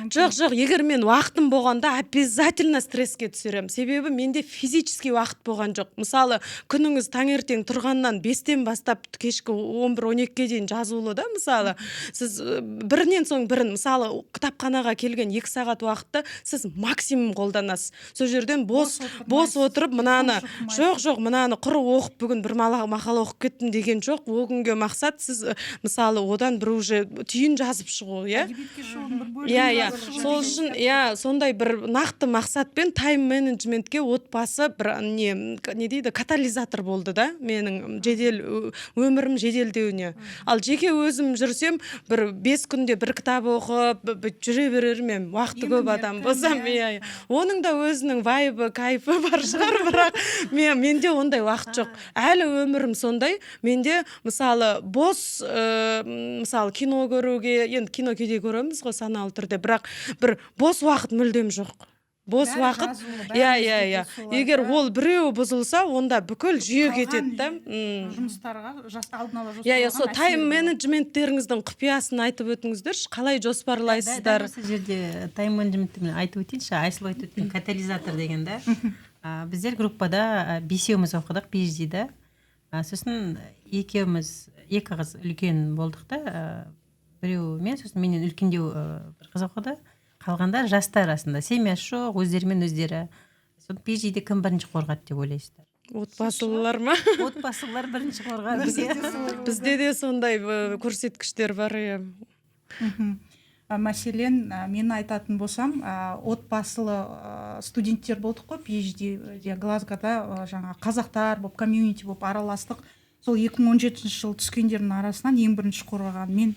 жоқ, егер мен уақытым болғанда обязательно стресске түсірем. Себебі менде физический уақыт болған жоқ. Мысалы, күніңіз таңертең тұрғаннан 5-тен бастап кешкі 11-12-ге дейін жазулы да, мысалы. Сіз бірінен соң бірін, мысалы, кітапханаға келген 2 сағат уақытты сіз максимум қолданасыз. Сол жерден бос отырып мынаны, жоқ, мынаны құр оқып бүгін бір мақала оқып кеттім деген жоқ. Ол күнге мақсат сіз мысалы одан бір уже түйін жазып шығу, иә? Иә. Сол үшін, сондай бір нақты мақсатпен тайм менеджментке отбасы бір не дейді, катализатор болды да, менің өмірім жеделдеуіне. Ал жеке өзім жүрсем, бір 5 күнде бір кітап оқып, жүре берермін, уақыты көп адам болсам, оның да өзінің вайбы, кайфы бар шығар, бірақ менде ондай уақыт жоқ. Әлі өмірім сондай. Менде мысалы бос, мысалы кино көруге, енді кино кейде көреміз ғой саналы түрде, бірақ бір бос уақыт мүлдем жоқ. Бос уақыт, егер ол біреу бұзылса, онда бүкіл жүйе кетеді да. Жұмыстарға алдын ала жоспарлаған. Сол тайм менеджменттеріңіздің құпиясын айтып өтіңіздерші, қалай жоспарлайсыздар? Осы жерде тайм менеджментті айтып өтейінші, Айсұлу айтып өткен катализатор деген да. Біздер группада 5-еуміз оқыдық PhD-да. Сосын 2 қыз үлкен болдық та, біреу мен, сосын менен үлкендеу бір қыз оқыды. Қалғандар жастар арасында, семьясы жоқ, өздерімен өздері. Сосын PhD-де кім бірінші қорғады деп ойлайсыздар? Отбасылылар ма? Отбасылар бірінші қорғады. Бізде де сондай көрсеткіштер бар. Мәселен, мен айтатын болсам, отбасылы студенттер болдық қой, PhD-де Глазгода жаңа қазақтар болып, комьюнити болып араластық. Сол 2017 жыл түскендердің арасынан ең бірінші қорғаған мен,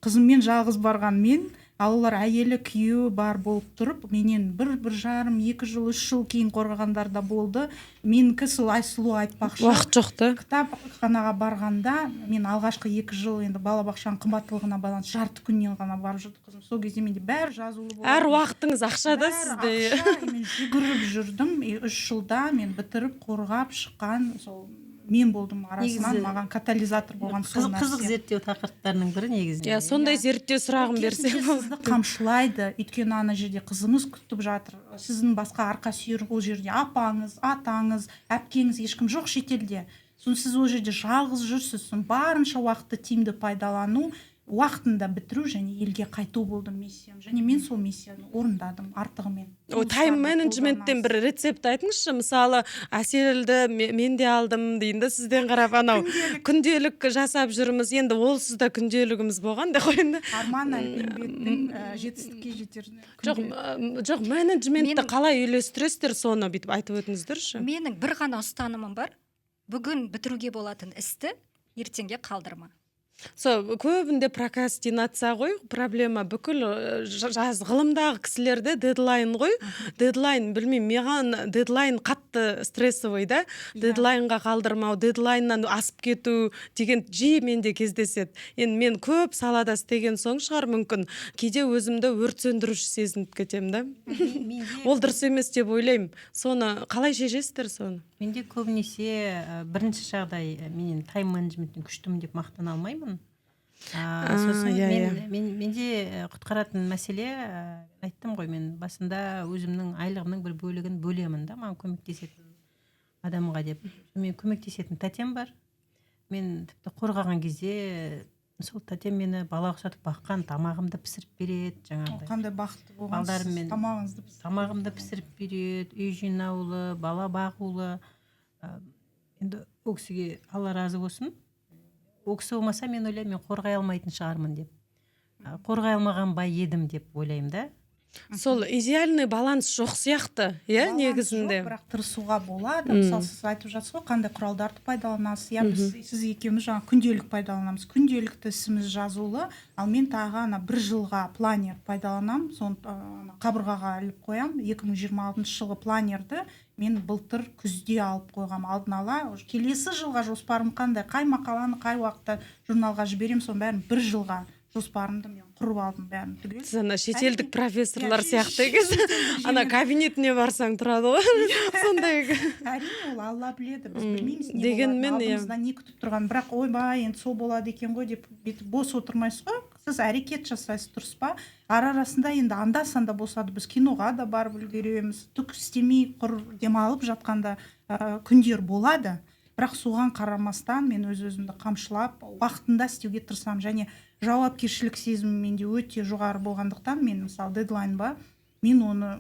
қызыммен жалғыз барған мен, ал олар әйелі күйеуі бар болып тұрып, менен 1,5-2 жыл, 3 жыл кейін қорғағандар да болды. Менікі сол Айсұлу айтпақшы. Уақыт жоқты. Кітапханаға барғанда, мен алғашқы 2 жыл енді балабақшаның қымбаттылығына байланысты жарты күннен ғана барып жүрді қызым. Сол кезде менде бәрі жазулы болды. Әр уақытыңыз ақшада сізде. Мен жүгіріп жүрдім. 3 жылда мен бітіріп қорғап шыққан сол мен болдым арасынан, маған катализатор болған сол нәрсе. Қызық зерттеу тақырыптарының бірі негізінде. Сондай зерттеу сұрағын берсем сізді қамшылайды. Өйткені ана жерде қызыңыз күтіп жатыр. Сіздің басқа арқа сүйер ол жерде апаңыз, атаңыз, әпкеңіз ешкім жоқ шетелде. Соны сіз ол жерде жалғыз жүрсіз. Барынша уақытты тиімді пайдалану, уақытында бітіру және елге қайту болды миссиям. Және мен сол миссияны орындадым артығымен. Тайм менеджменттен бір рецепт айтыңызшы. Мысалы, Әселді мен де алдым дейінді сізден қарап анау күнделік жасап жүрміз. Енді ол сізді күнделігіміз болған да қойынды. Арман Әлпенбеттің жетістікке жетер. Жоқ, менеджментті қалай үйлестіресіздер, соны бүйтіп айтып өтіңіздерші. Менің бір ғана ұстанымым бар. Бүгін бітіруге болатын істі ертеңге қалдырма. Көбінде прокрастинация ғой, проблема бүкіл ғылымдағы кісілерде дедлайн ғой. Дедлайн, білмеймін, маған дедлайн қатты стрессовый да. Дедлайнға қалдырмау, дедлайннан асып кету деген жиі менде кездеседі. Енді мен көп салада істеген соң шығар мүмкін, кейде өзімді өрт сөндіруші сезініп кетем да. Ол дұрыс емес деп ойлаймын. Соны қалай шешесіздер соны? Менде көбінесе бірінші жағдай, мен тайм менеджменттің күштімін деп мақтана алмаймын. Сосын менде құтқаратын мәселе, айттым ғой, мен басында өзімнің айлығымның бір бөлігін бөлемін да, маған көмектесетін адамға деп. Мен көмектесетін тәтем бар. Мен тіпті қорғаған кезде сол тәтем мені бала ұқсатып баққан, тамағымды пісіріп береді, жаңағыдай. Қандай бақытты болғансыз, тамағымды пісіріп береді, үй жинаулы, бала бағулы. Енді ол кісіге Алла разы болсын. Ол кісі болмаса, мен ойлаймын, мен қорғай алмайтын шығармын деп. Қорғай алмаған бай едім деп ойлаймын да. сол идеальный баланс жоқ сияқты, иә, Баланс негізінде. жоқ, бірақ тырысуға болады. Мысалы сіз айтып жатсыз ғой, қандай құралдарды пайдаланасыз. Иә, сіз екеуміз жаңа күнделік пайдаланамыз. Күнделікті ісіміз жазулы, ал мен тағы ана 1 жылға планер пайдаланамын. Соны қабырғаға іліп қоямын. 2026 жылғы планерді мен былтыр күзде алып қойғам, алдын ала. Келесі жылға жоспарым қандай, қай мақаланы қай уақытта журналға жіберем, соның бәрін 1 жылға жоспарымды мен құрып алдым бәрін түгел. Сіз ана шетелдік профессорлар сияқты екенсіз. Ана кабинетіне барсаң тұрады ғой. Сондай. Әрине, ол Алла біледі, біз білмейміз не Дегенмен, болады, алдымызда не күтіп тұрған. Бірақ ойбай, енді сол болады екен ғой деп бүйтіп бос отырмайсыз ғой. Сіз әрекет жасайсыз, дұрыс па? Арасында енді анда-санда болса да біз киноға да барып үлгереміз. Түк істемей құр демалып жатқанда күндер болады. Бірақ соған қарамастан мен өз-өзімді қамшылап, уақытында істеуге тырысамын, және жауапкершілік сезімі менде өте жоғары болғандықтан мен мысалы дедлайн ба, мен оны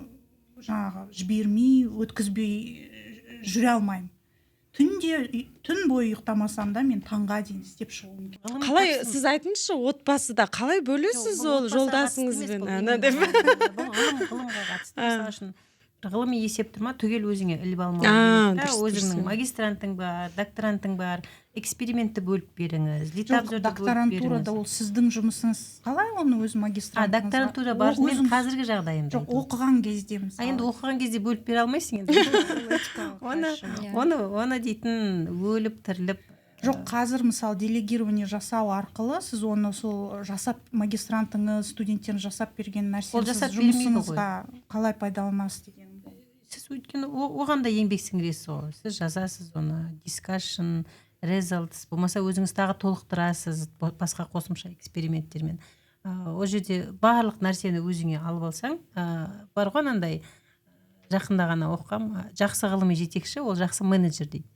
жаңағы жібермей, өткізбей жүре алмаймын. Түн бойы ұйықтамасам да мен таңға дейін істеп шығуым керек. Қалай, сіз айтыңызшы, отбасыда қалай бөлесіз ол жолдасыңызбен? Ғылымға қатысты. Мысалы үшін ғылыми есеп тұрма, түгел өзіңе іліп алмау. Өзіңнің магистрантың бар, докторантың бар, экспериментті бөліп беріңіз, литабзорды бөліп беріңіз. Докторантурада ол сіздің жұмысыңыз қалай, оны өз магистрантыңызға? Докторантура бар, мен қазіргі жағдайымда. Жоқ, оқыған кезде мысалы. Енді оқыған кезде бөліп бере алмайсың енді. Оны дейтін өліп тіріліп. Жоқ, қазір мысалы делегирование жасау арқылы сіз оны сол жасап, магистрантыңыз, студенттерін жасап берген нәрсені сіз жұмысыңызға қалай пайдаланасыз деген. Сіз өйткені оған да еңбек сіңіресіз ғой. Сіз жазасыз оны, discussion, results, болмаса өзіңіз тағы толықтырасыз басқа қосымша эксперименттермен. Ол жерде барлық нәрсені өзіңе алып алсаң, бар ғой андай жақында ғана оқығам, жақсы ғылыми жетекші, ол жақсы менеджер дейді.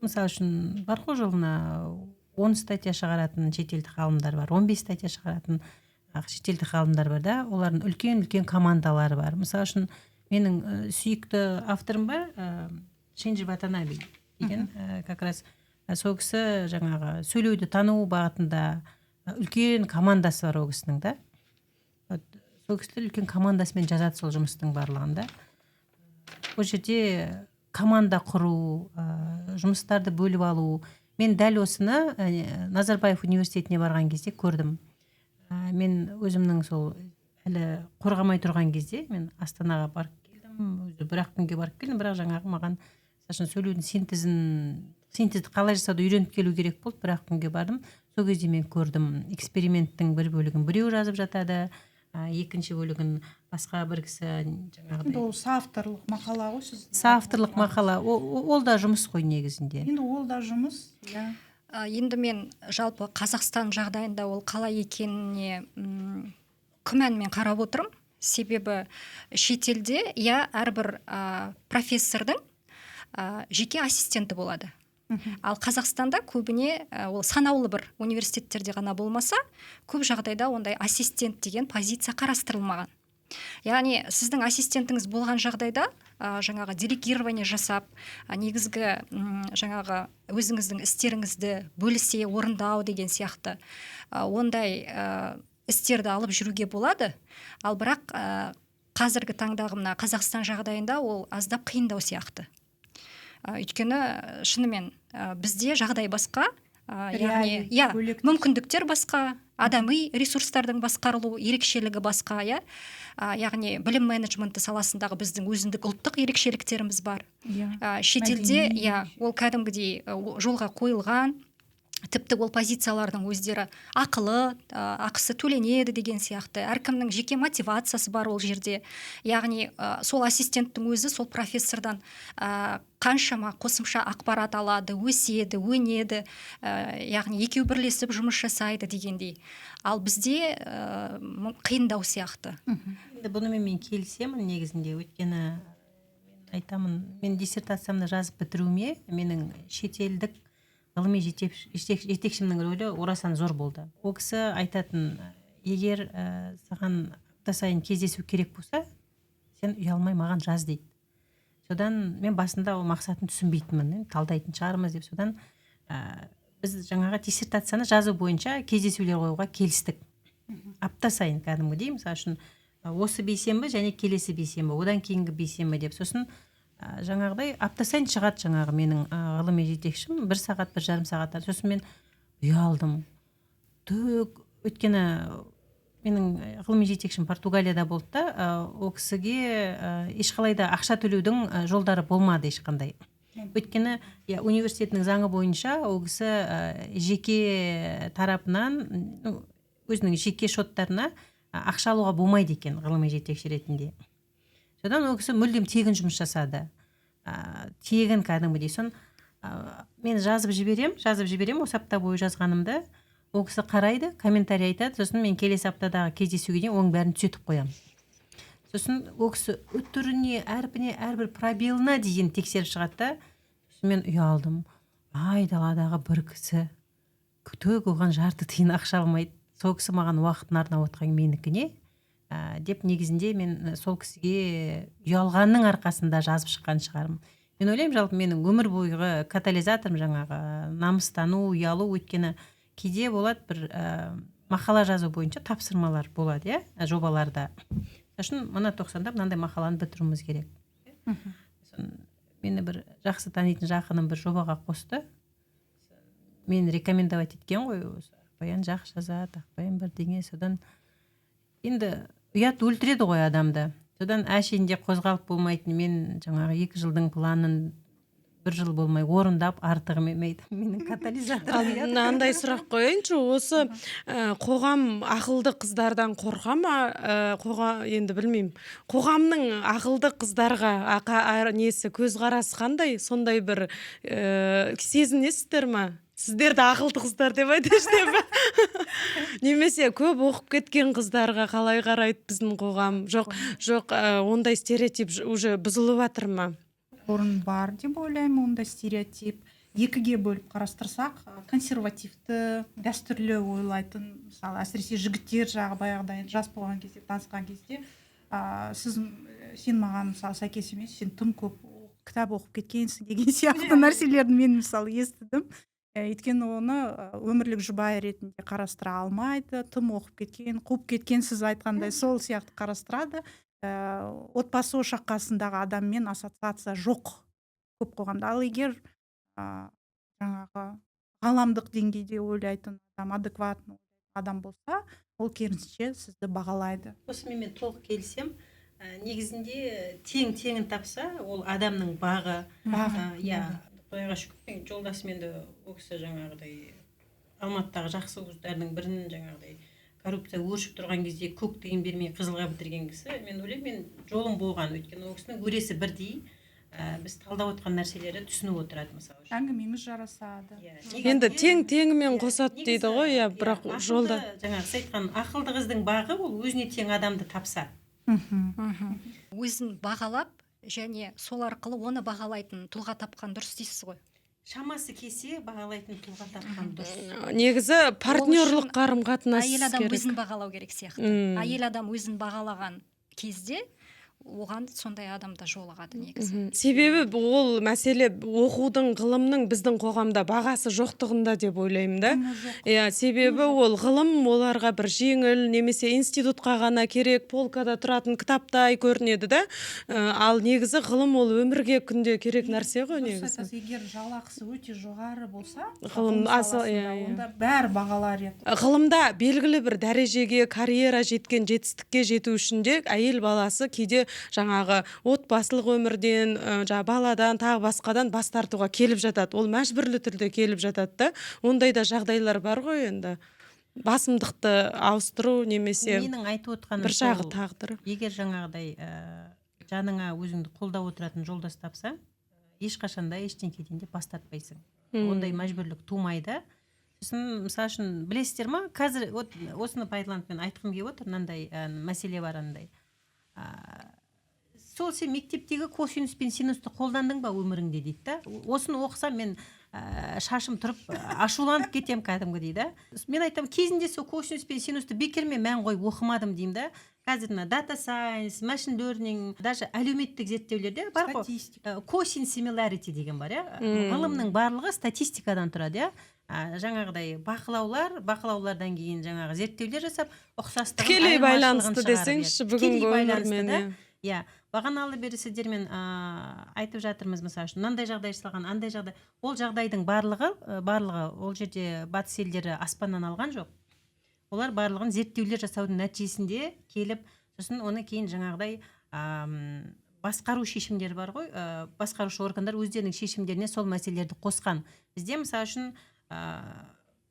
Мысалы үшін бар ғой жылына 10 статья шығаратын шетелдік ғалымдар бар, 15 статья шығаратын шетелдік ғалымдар бар да, олардың үлкен командалары бар. Мысалы үшін менің сүйікті авторым бар, Шинджи Ватанаби деген, как раз сол кісі жаңағы сөйлеуді тану бағытында үлкен командасы бар ол кісінің да. Сол кісі үлкен командасымен жазады сол жұмыстың барлығында. Ол жерде команда құру, жұмыстарды бөліп алу. Мен дәл осыны Назарбаев университетіне барған кезде көрдім. Мен өзімнің сол әлі қорғамай тұрған кезде мен Астанаға барып келдім, бір-ақ күнге барып келдім, бірақ жаңағы маған сөйлеудің синтезді қалай жасауды үйреніп келу керек болды, бір-ақ күнге бардым. Сол кезде мен көрдім эксперименттің бір бөлігін біреу жазып жатады, екінші бөлігін басқа бір кісі жаңағыдай. Ол соавторлық мақала ғой сіз. Соавторлық мақала, ол да жұмыс қой негізінде. Енді ол да жұмыс, иә. Енді мен жалпы Қазақстан жағдайында ол қалай екеніне күмәнмен қарап отырмын. Себебі шетелде әрбір профессордың жеке ассистенті болады. Ал Қазақстанда көбіне ол санаулы бір университеттерде ғана болмаса, көп жағдайда ондай ассистент деген позиция қарастырылмаған. Яғни сіздің ассистентіңіз болған жағдайда жаңағы делегирование жасап, негізгі жаңағы өзіңіздің істеріңізді бөлісе орындау деген сияқты ондай істерді алып жүруге болады. Ал бірақ қазіргі таңдағы мына Қазақстан жағдайында ол аздап қиындау сияқты. Өйткені шынымен бізде жағдай басқа, яғни мүмкіндіктер басқа, адами ресурстардың басқарылу ерекшелігі басқа, яғни білім менеджменті саласындағы біздің өзіндік ұлттық ерекшеліктеріміз бар. Шетелде ол кәдімгідей жолға қойылған, тіпті ол позициялардың өздері ақысы төленеді деген сияқты. Әркімнің жеке мотивациясы бар ол жерде. Яғни сол ассистенттің өзі сол профессордан қаншама қосымша ақпарат алады, өседі, өнеді, яғни екеу бірлесіп жұмыс жасайды дегендей. Ал бізде қиындау сияқты. Бұнымен мен келісемін негізінде, өйткені мен айтамын, мен диссертациямды жазып бітіруіме менің шетелдік ғылыми жетекшімнің рөлі орасан зор болды. Ол кісі айтатын, егер саған апта сайын кездесу керек болса, сен ұялмай маған жаз дейді. Содан мен басында ол мақсатын түсінбейтінмін, талдайтын шығармыз деп. Содан біз жаңағы диссертацияны жазу бойынша кездесулер қоюға келістік. апта сайын кәдімгідей, мысалы үшін осы бейсенбі және келесі бейсенбі, одан кейінгі бейсенбі деп, сосын жаңағыдай апта сайын шығады жаңағы менің ғылыми жетекшім 1 сағат 1,5 сағаттан. Сосын мен ұялдым. Өйткені менің ғылыми жетекшім Португалияда болды да, ол кісіге ешқалай да ақша төлеудің жолдары болмады ешқандай. Өйткені университетінің заңы бойынша ол кісі жеке тарапынан өзінің жеке шоттарына ақша алуға болмайды екен ғылыми жетекші ретінде. Содан ол кісі мүлдем тегін жұмыс жасады. Тегін кәдімгідей. Сон мен жазып жіберем осы апта бойы жазғанымды. Ол кісі қарайды, комментарий айтады. Сосын мен келесі аптадағы кездесуге дейін оның бәрін түзетіп қоямын. Сосын ол кісі үтіріне, әрпіне, әрбір пробелына дейін тексеріп шығады да. Сосын мен ұялдым. Айдаладағы бір кісі оған жарты тиын ақша алмайды. Сол кісі маған уақытын арнап отқан менікіне деп негізінде мен сол кісіге ұялғанның арқасында жазып шыққан шығармын. Мен ойлаймын, жалпы менің өмір бойғы катализаторым жаңағы намыстану, ұялу, өйткені кейде болады бір мақала жазу бойынша тапсырмалар болады, жобаларда. Үшін мына 90-да мынандай мақаланы бітіруіміз керек. Мені бір жақсы танитын жақыным бір жобаға қосты. Мен рекомендовать еткен ғой, Ақбаян жақсы жазады, Ақбаян бірдеңе. Содан енді ұят өлтіреді ғой адамды. Содан әшейінде қозғалып болмайтын, мен жаңағы 2 жылдың планын 1 жыл болмай орындап артығым емейді. Менің катализаторым. Мынандай сұрақ қояйыншы, осы қоғам ақылды қыздардан қорқа ма? Енді білмеймін. Қоғамның ақылды қыздарға несі көзқарасы қандай? Сондай бір сезінесіздер ма? Сіздерді ақылды қыздар деп айтыш деп. Немесе көп оқып кеткен қыздарға қалай қарайды біздің қоғам? Жоқ, ондай стереотип уже бұзылып жатыр ма? Орын бар деп ойлаймын, ондай стереотип. 2-ге бөліп қарастырсақ, консервативті, дәстүрлі ойлайтын, мысалы, әсіресе жігіттер жағы баяғыда жас болған кезде, танысқан кезде, сен маған мысалы сәйкес емес, сен тым көп кітап оқып кеткенсің деген сияқты нәрселерді мен мысалы естідім. Өйткені оны өмірлік жұбайы ретінде қарастыра алмайды, тым оқып кеткен, қуып кеткен, сіз айтқандай сол сияқты қарастырады. Отбасы ошаққасындағы адаммен ассоциация жоқ көп қоғамда. Ал егер жаңағы ғаламдық деңгейде ойлайтын адам, адекватный адам болса, ол керісінше сізді бағалайды. Осымен мен толық келісем. Негізінде теңін тапса, ол адамның бағы. Құдайға шүкір, жолдасымен де ол кісі жаңағыдай Алматыдағы жақсы вуздардың бірінің жаңағыдай коррупция өршіп тұрған кезде көк тиын бермей қызылға бітірген кісі. Мен ойлаймын, мен жолым болған, өйткені ол кісінің өресі бірдей, біз талдап отқан нәрселері түсініп отырады, мысалы. Әңгімеңіз жарасады. Енді теңімен қосады дейді ғой, бірақ жолда. Жаңағы сіз айтқан ақылды қыздың бағы ол өзіне тең адамды тапса. Өзін бағалап және сол арқылы оны бағалайтын тұлға тапқан дұрыс дейсіз ғой. Шамасы келсе бағалайтын тұлға тапқан дұрыс. Негізі партнерлық қарым-қатынас әйел адам өзін бағалау керек сияқты. Әйел адам өзін бағалаған кезде оған сондай адамда жолығады негізі. Себебі ол мәселе оқудың, ғылымның біздің қоғамда бағасы жоқтығында деп ойлаймын да. Себебі ол ғылым оларға бір жеңіл, немесе институтқа ғана керек, полкада тұратын кітаптай көрінеді да. Ал негізі ғылым ол өмірге күнде керек нәрсе ғой негізі. Егер жалақысы өте жоғары болса, ғылым онда бәрі бағалар еді. Ғылымда белгілі бір дәрежеге, карьера жеткен жетістікке жету үшін де әйел баласы кейде жаңағы отбасылық өмірден, баладан, тағы басқадан бас тартуға келіп жатады. Ол мәжбүрлі түрде келіп жатады да. Ондай да жағдайлар бар ғой енді. Басымдықты ауыстыру немесе менің айтып отқаным бір жағы тағдыры. Егер жаңағыдай жаныңа өзіңді қолдап отыратын жолдас тапса, ешқашанда ештеңеден де бас тартпайсың. Ондай мәжбүрлік тумайды. Сосын, мысалы үшін, білесіздер ма? Қазір осыны пайдаланып мен айтқым келіп отыр, мынандай мәселе бар андай. Сол сен мектептегі косинус пен синусты қолдандың ба өміріңде дейді да. Осыны оқысам мен шашым тұрып ашуланып кетем кәдімгі дейді. Мен айтам, кезінде сол косинус пен синусты бекерме мән қойып оқымадым деймін да. Қазір data science, machine learning, даже әлеуметтік зерттеулерде бар ғой. Cosin similarity деген бар, ғылымның барлығы статистикадан тұрады, жаңағыдай бақылаулардан кейін жаңағы зерттеулер жасап ұқсастығын тікелей байланысты айырмашылығын шығарып десеңізші еді. бүгінгі Тікелей байланысты өмірмен, да. иә. Иә, бағаналы бері сіздермен айтып жатырмыз, мысалы үшін мынандай жағдай жасалған, андай жағдай. Ол жағдайдың барлығы ол жерде батыс елдері аспаннан алған жоқ. Олар барлығын зерттеулер жасаудың нәтижесінде келіп, сосын оны кейін жаңағыдай басқару шешімдері бар ғой, басқарушы органдар өздерінің шешімдеріне сол мәселелерді қосқан. Бізде мысалы үшін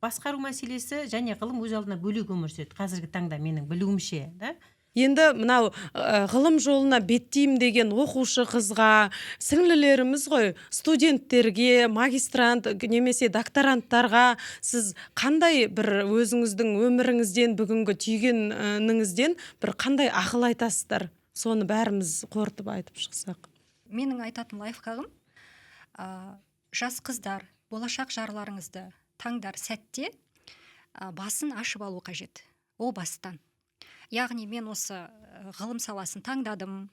басқару мәселесі және ғылым өз алдына бөлек өмір сүреді қазіргі таңда, менің білуімше, да? Енді мынау ғылым жолына беттеймін деген оқушы қызға, сіңлілеріміз ғой, студенттерге, магистрант немесе докторанттарға сіз қандай бір өзіңіздің өміріңізден, бүгінгі түйгеніңізден бір қандай ақыл айтасыздар? Соны бәріміз қорытып айтып шықсақ. Менің айтатын лайфхагым, жас қыздар, болашақ жарларыңызды таңдар сәтте басын ашып алу қажет. О бастан. Яғни мен осы ғылым саласын таңдадым.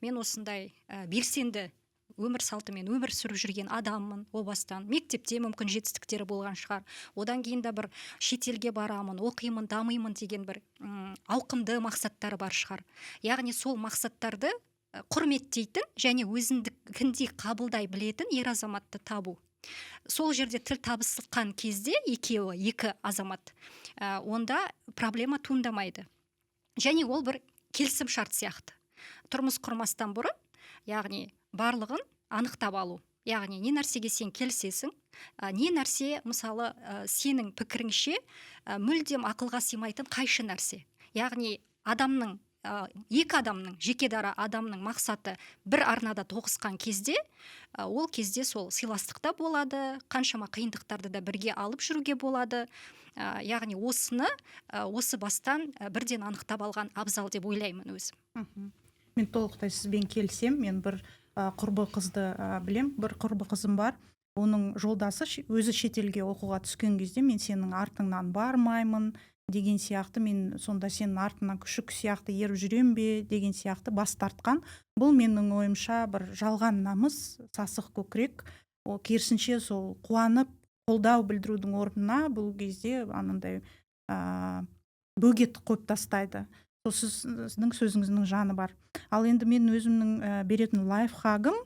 Мен осындай белсенді өмір салтымен өмір сүріп жүрген адаммын о бастан. Мектепте мүмкін жетістіктері болған шығар. Одан кейін де бір шетелге барамын, оқимын, дамимын деген бір ауқымды мақсаттары бар шығар. Яғни сол мақсаттарды құрметтейтін және өзіндікіндей қабылдай білетін ер азаматты табу. Сол жерде тіл табысқан кезде екі азамат, онда проблема туындамайды. Және ол бір келісім шарт сияқты. Тұрмыс құрмастан бұрын, яғни барлығын анықтап алу. Яғни не нәрсеге сен келісесің, не нәрсе мысалы сенің пікіріңше мүлдем ақылға сыймайтын қайшы нәрсе. Яғни екі адамның, жеке дара адамның мақсаты бір арнада тоғысқан кезде, ол кезде сол сыйластықта болады, қаншама қиындықтарды да бірге алып жүруге болады. Яғни осы бастан бірден анықтап алған абзал деп ойлаймын өзім. Мен толықтай сізбен келсем, мен бір құрбы қызды білем, бір құрбы қызым бар. Оның жолдасы өзі шетелге оқуға түскен кезде мен сенің артыңнан бармаймын деген сияқты, мен сонда сенің артынан күшік сияқты еріп жүрем бе деген сияқты бас тартқан. Бұл менің ойымша бір жалған намыс, сасық көкірек. Ол керісінше сол қуанып қолдау білдірудің орнына бұл кезде анандай бөгет қойып тастайды. Сол сіздің сөзіңіздің жаны бар. Ал енді мен өзімнің беретін лайфхагым,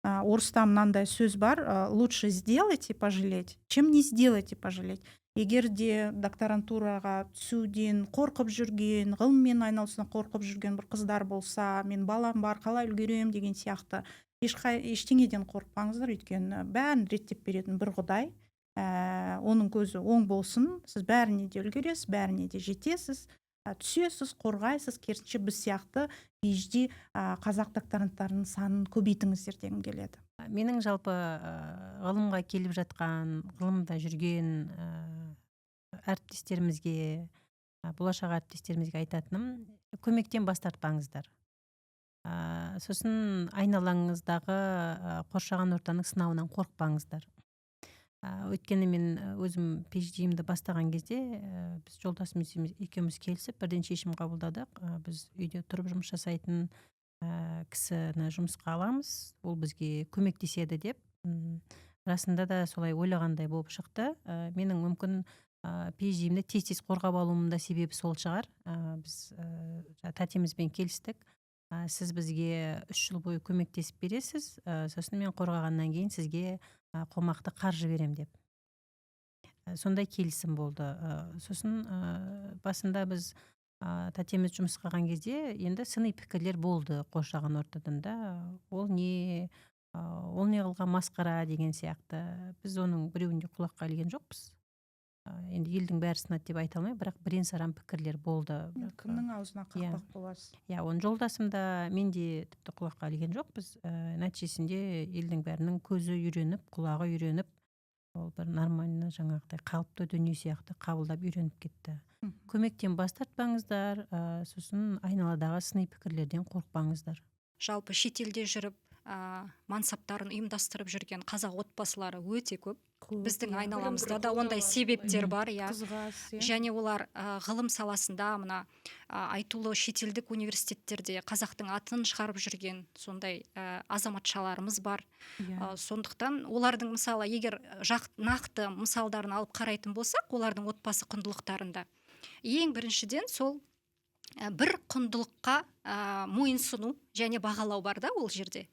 орыста мынандай сөз бар: лучше сделать и пожалеть, чем не сделать и пожалеть. Егер де докторантураға түсуден қорқып жүрген, ғылыммен айналысудан қорқып жүрген бір қыздар болса, мен балам бар, қалай үлгерем деген сияқты, ештеңеден қорықпаңыздар, өйткені бәрін реттеп беретін бір Құдай. Оның көзі оң болсын, сіз бәріне де үлгересіз, бәріне де жетесіз, түсесіз, қорғайсыз. Керісінше біз сияқты PhD қазақ докторанттарының санын көбейтіңіздер дегім келеді. Менің жалпы ғылымға келіп жатқан, ғылымда жүрген әріптестерімізге, болашақ әріптестерімізге айтатыным, көмектен бас тартпаңыздар. Сосын айналаңыздағы қоршаған ортаның сынауынан қорықпаңыздар. Өйткені мен өзім PhD-мді бастаған кезде, біз жолдасымыз екеуміз келісіп бірден шешім қабылдадық. Біз үйде тұрып жұмыс жасайтын кісіні жұмысқа аламыз, ол бізге көмектеседі деп. Расында да солай ойлағандай болып шықты. Менің мүмкін PhD-мді тез қорғап алуымның да себебі сол шығар. Біз тәтемізбен келістік. Сіз бізге 3 жыл бойы көмектесіп бересіз, сосын мен қорғағаннан кейін сізге қомақты қаржы берем деп. Сондай келісім болды. Сосын басында біз тәтеміз жұмысқа қалған кезде енді сыни пікірлер болды қоршаған ортадан да. Ол не қылған масқара деген сияқты. Біз оның біреуінде құлаққа ілген жоқпыз. Енді елдің бәрі сынады деп айта алмаймын, бірақ бірен-саран пікірлер болды. Кімнің аузына қақпақ боласыз? Оны жолдасым да, мен де тіпті құлаққа ілген жоқпыз. Нәтижесінде елдің бәрінің көзі үйреніп, құлағы үйреніп, ол бір нормально жаңағыдай қалыпты дүние сияқты қабылдап үйреніп кетті. Көмектен бас тартпаңыздар, сосын айналадағы сыни пікірлерден қорықпаңыздар. Жалпы шетелде жүріп мансаптарын ұйымдастырып жүрген қазақ отбасылары өте көп. біздің иә. айналамызда да ондай себептер бар, иә. Қызғас, иә. Және олар ғылым саласында мына айтулы шетелдік университеттерде қазақтың атын шығарып жүрген сондай азаматшаларымыз бар. Иә. Сондықтан олардың мысалы егер нақты мысалдарын алып қарайтын болсақ, олардың отбасы құндылықтарында ең біріншіден сол бір құндылыққа мойынсыну және бағалау бар да ол жерде.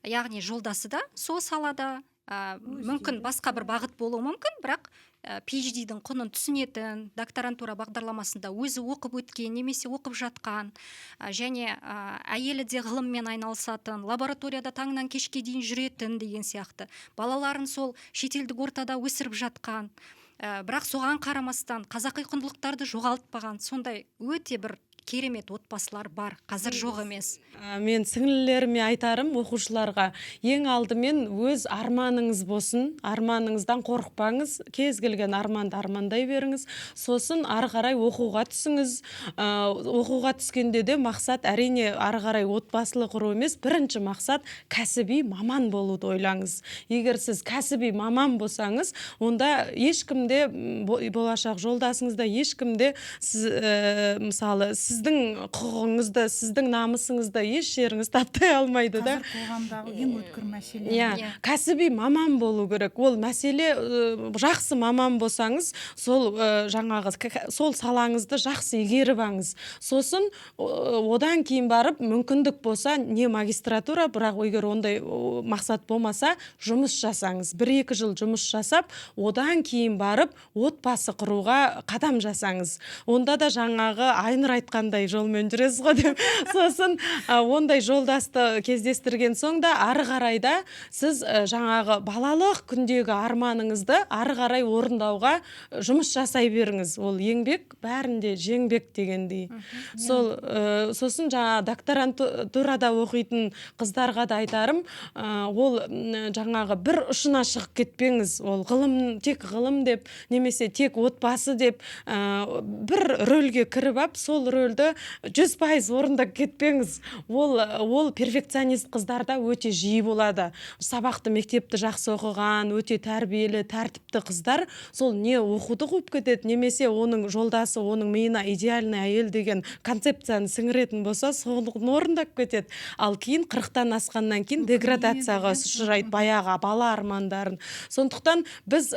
Яғни жолдасы да сол салада, мүмкін басқа бір бағыт болуы мүмкін, бірақ PhD-дің құнын түсінетін, докторантура бағдарламасында өзі оқып өткен, немесе оқып жатқан, және әйелі де ғылыммен айналысатын, лабораторияда таңнан кешке дейін жүретін деген сияқты. Балаларын сол шетелдік ортада өсіріп жатқан, бірақ соған қарамастан қазақи құндылықтарды жоғалтпаған, сондай өте бір керемет отбасылар бар, қазір жоқ емес. Мен сіңлілеріме айтарым, оқушыларға, ең алдымен өз арманыңыз болсын, арманыңыздан қорықпаңыз, кез келген арманды армандай беріңіз, сосын ары қарай оқуға түсіңіз. Оқуға түскенде де мақсат әрине ары қарай отбасылы құру емес, бірінші мақсат кәсіби маман болуды ойлаңыз. Егер сіз кәсіби маман болсаңыз, онда ешкімде, болашақ жолдасыңызда ешкімде мысалы сіздің құқығыңызды, сіздің намысыңызды еш жеріңіз таптай алмайды да. Қазір қоғамдағы ең өткір мәселе. Иә, кәсіби маман болу керек. Ол мәселе, жақсы маман болсаңыз, сол жаңағы сол салаңызды жақсы игеріп алыңыз. Сосын одан кейін барып мүмкіндік болса, не магистратура, бірақ егер ондай мақсат болмаса, жұмыс жасаңыз. 1-2 жыл жұмыс жасап, одан кейін барып отбасы құруға қадам жасаңыз. Онда да жаңағы Айнұр айтқандай жолмен жүресіз ғой деп. Сосын ондай жолдасты кездестірген соң да ары қарайда сіз жаңағы балалық күндегі арманыңызды ары қарай орындауға жұмыс жасай беріңіз. Ол еңбек бәрінде жеңбек дегендей. Сосын жаңа докторантурада оқитын қыздарға да айтарым, ол жаңағы бір ұшына шығып кетпеңіз. Ол ғылым, тек ғылым деп, немесе тек отбасы деп бір рөлге кіріп ап, сол рөлді 100% орындап кетпеңіз. Ол перфекционист қыздарда өте жиі болады. Сабақты, мектепті жақсы оқыған, өте тәрбиелі, тәртіпті қыздар сол не оқуды қуып кетеді, немесе оның жолдасы оның миына идеальный әйел деген концепцияны сіңіретін болса, соны орындап кетеді. Ал кейін 40-тан асқаннан кейін деградацияға ұшырайды, баяғы бала армандарын. Сондықтан біз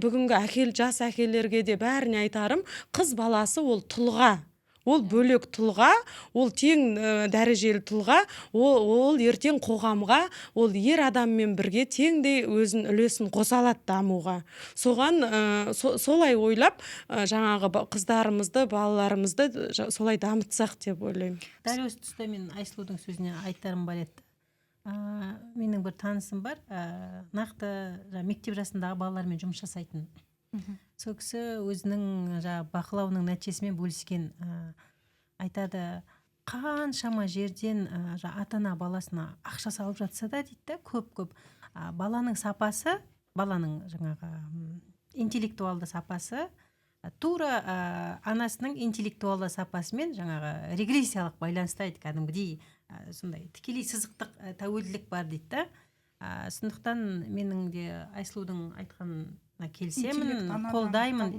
бүгінгі жас әкелерге де бәріне айтарым, қыз баласы ол тұлға. Ол бөлек тұлға, ол тең дәрежелі тұлға, ол ертең қоғамға, ол ер адаммен бірге теңдей өзін үлесін қоса алады дамуға. Соған солай ойлап, жаңағы қыздарымызды, балаларымызды солай дамытсақ деп ойлаймын. Дәл осы тұста мен Айсұлудың сөзіне айтарым бар еді. Менің бір танысым бар, нақты мектеп жасындағы балалармен жұмыс жасайтын. Сол кісі өзінің бақылауының нәтижесімен бөліскен, айтады, қаншама жерден ата-ана баласына ақша салып жатса да дейді, көп баланың сапасы, баланың жаңағы интеллектуалды сапасы тура анасының интеллектуалды сапасымен жаңағы регрессиялық байланыстайды, кәдімгідей сондай тікелей сызықтық тәуелділік бар дейді. Сондықтан менің де Айсұлудың айтқанына келісемін, қолдаймын.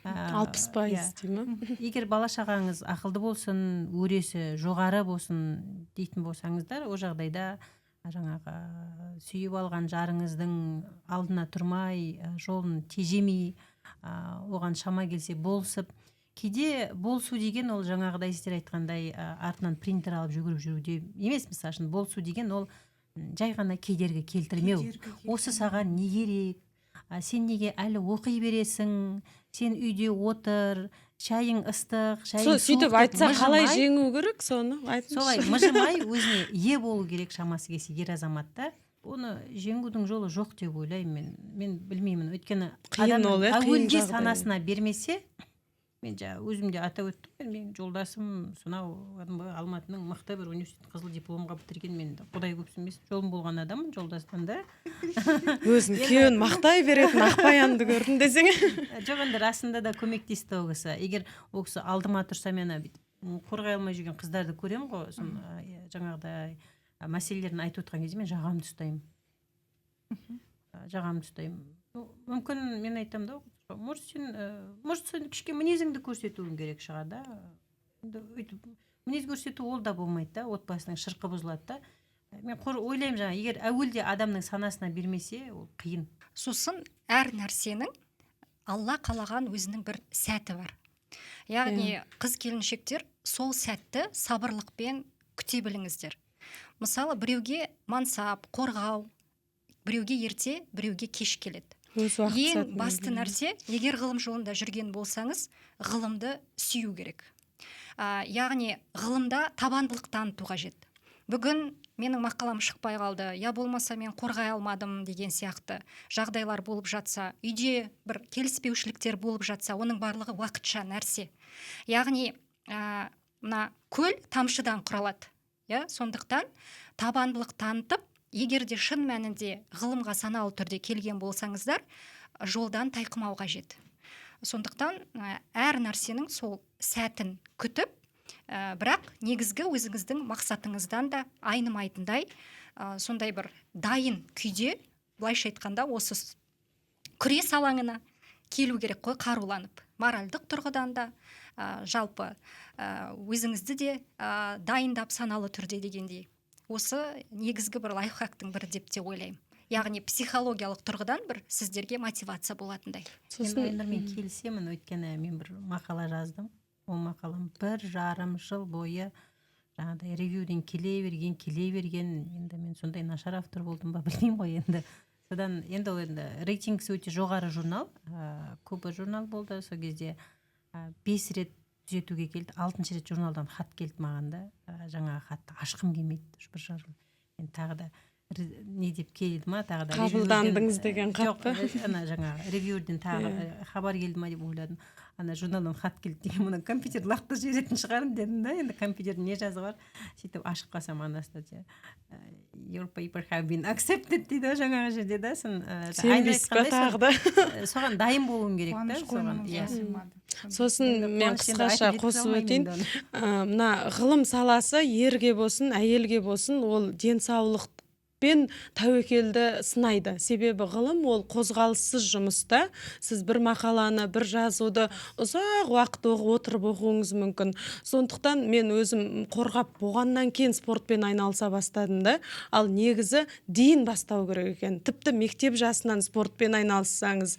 60% деймін. Егер бала-шағаңыз ақылды болсын, өресі жоғары болсын дейтін болсаңыздар, о жағдайда жаңағы сүйіп алған жарыңыздың алдына тұрмай, жолын тежемей, оған шама келсе болсып, кейде болсу деген ол жаңағыдай сіздер айтқандай артынан принтер алып жүгіріп жүруде емес. Мысалы үшін болсу деген ол жай ғана кедергі келтірмеу. Осы саған не керек? Сен неге әлі оқи бересің? Сен үйде отыр, шайың ыстық, шайың суық. Сөйтіп айтса қалай жеңу керек, соны айтыңызшы. Солай мыжымай өзіне ие болу керек шамасы келсе ер азаматта. Оны жеңудің жолы жоқ деп ойлаймын. Мен білмеймін. Өйткені адам әуелде санасына бермесе, мен өзімде атап өттім, мен жолдасым сонау Алматының мықты бір университет қызыл дипломға бітірген, мен құдай көпсін емес жолым болған адаммын жолдастан да. Өзін күйеуін мақтай беретін Ақбаянды көрдім десең. Жоқ, енді расында да көмектесті ол кісі. Егер ол кісі алдыма тұрса, мен қорғай алмай жүрген қыздарды көремін ғой, жаңағыдай мәселелерін айтып отқан кезде мен жағамды ұстаймын. жағамды ұстаймын. Мүмкін мен айтамын да, может сен кішкене мінезіңді көрсетуің керек шығар да. Өйтіп мінез көрсету ол да болмайды да, отбасының шырқы бұзылады да. Мен ойлаймын жаңа, егер әуелде адамның санасына бермесе, ол қиын. Сосын әр нәрсенің Алла қалаған өзінің бір сәті бар. Яғни қыз келіншектер сол сәтті сабырлықпен күте біліңіздер. Мысалы, біреуге мансап, қорғау, біреуге ерте, біреуге кеш келеді. Ең басты нәрсе, егер ғылым жолында жүрген болсаңыз, ғылымды сүю керек. Яғни ғылымда табандылық таныту қажет. Бүгін менің мақалам шықпай қалды, я болмаса мен қорғай алмадым деген сияқты жағдайлар болып жатса, үйде бір келіспеушіліктер болып жатса, оның барлығы уақытша нәрсе. Яғни мына көл тамшыдан құралады. Сондықтан табандылық танытып, егер де шын мәнінде ғылымға саналы түрде келген болсаңыздар, жолдан тайқымау қажет. Сондықтан әр нәрсенің сол сәтін күтіп, бірақ негізгі өзіңіздің мақсатыңыздан да айнымайтындай, сондай бір дайын күйде, былайша айтқанда, осы күрес алаңына келу керек қой, қаруланып. Моральдық тұрғыдан да, жалпы өзіңізді де дайындап саналы түрде дегендей. Осы негізгі бір лайфхактың бірі деп те ойлаймын. Яғни психологиялық тұрғыдан бір сіздерге мотивация болатындай. Мен келісемін, өйткені мен бір мақала жаздым. Ол мақалам 1,5 жыл бойы жаңағыдай ревьюден келе берген, енді мен сондай нашар автор болдым ба білмеймін ғой енді. Содан енді рейтингісі өте жоғары журнал, көпі журнал болды. Сол кезде 5 рет түзетуге келді, 6-шы рет журналдан хат келді маған да, жаңағы хатты ашқым келмейді. 1,5 жыл. Мен тағы да не деп келді ма, тағы да қабылдандыңыз деген хат па? Жоқ, жаңағы ревьюден тағы хабар келді ма деп ойладым. Журналдан хат келді деген, мұны компьютер лақты жіберетін шығарым дедім да. Енді компьютерде не жазы бар, сөйтіп ашып қалсам ана статья, your paper have been accepted дейді жаңағы жерде да. Сенбейсіз ба тағы да? Соған дайын болуың керек та. Сосын мен қысқаша қосып өтейін. Мына ғылым саласы ерге болсын, әйелге болсын, ол денсаулық пен тәуекелді сынайды. Себебі ғылым ол қозғалыссыз жұмыста. Сіз бір мақаланы, бір жазуды ұзақ уақыт отырып оқуыңыз мүмкін. Сондықтан мен өзім қорғап болғаннан кейін спортпен айналыса бастадым да. Ал негізі дейін бастау керек екен. Тіпті мектеп жасынан спортпен айналыссаңыз,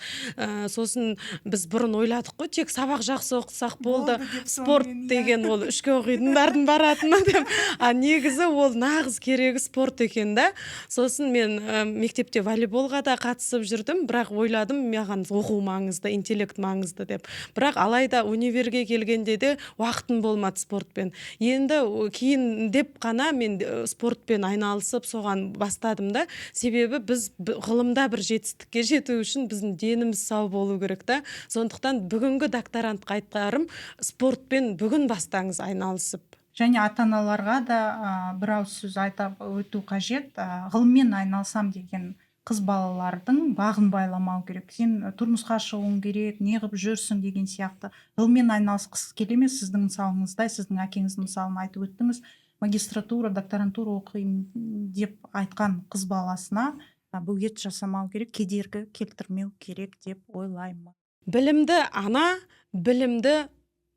сосын біз бұрын ойладық қой, тек сабақ жақсы оқысақ болды, спорт деген ол үшке оқитындардың баратыны деп. Негізі ол нағыз керегі спорт екен да. Сосын мен мектепте волейболға да қатысып жүрдім, бірақ ойладым, маған оқу маңызды, интеллект маңызды деп. Бірақ алайда универге келгенде де уақытым болмады спортпен. Енді кейін деп қана мен спортпен айналысып соған бастадым да. Себебі біз ғылымда бір жетістікке жету үшін біздің деніміз сау болу керек та. Сондықтан бүгінгі докторантқа айтарым, спортпен бүгін бастаңыз айналысып. Және ата-аналарға да бір ауыз сөз айтып өту қажет. Ғылыммен айналсам деген қыз балалардың бағын байламау керек. Сен тұрмысқа шығуың керек, неғып жүрсің деген сияқты. Ғылыммен айналысқысы келе ме? Сіздің мысалыңыздай, сіздің әкеңіздің мысалын айтып өттіңіз. Магистратура, докторантура оқимын деп айтқан қыз баласына бөгет жасамау керек, кедергі келтірмеу керек деп ойлаймын. Білімді ана, білімді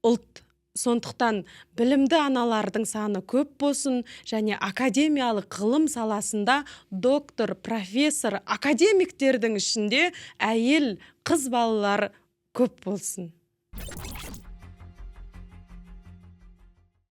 ұлт. Сондықтан білімді аналардың саны көп болсын, және академиялық ғылым саласында доктор, профессор, академиктердің ішінде әйел, қыз балалар көп болсын.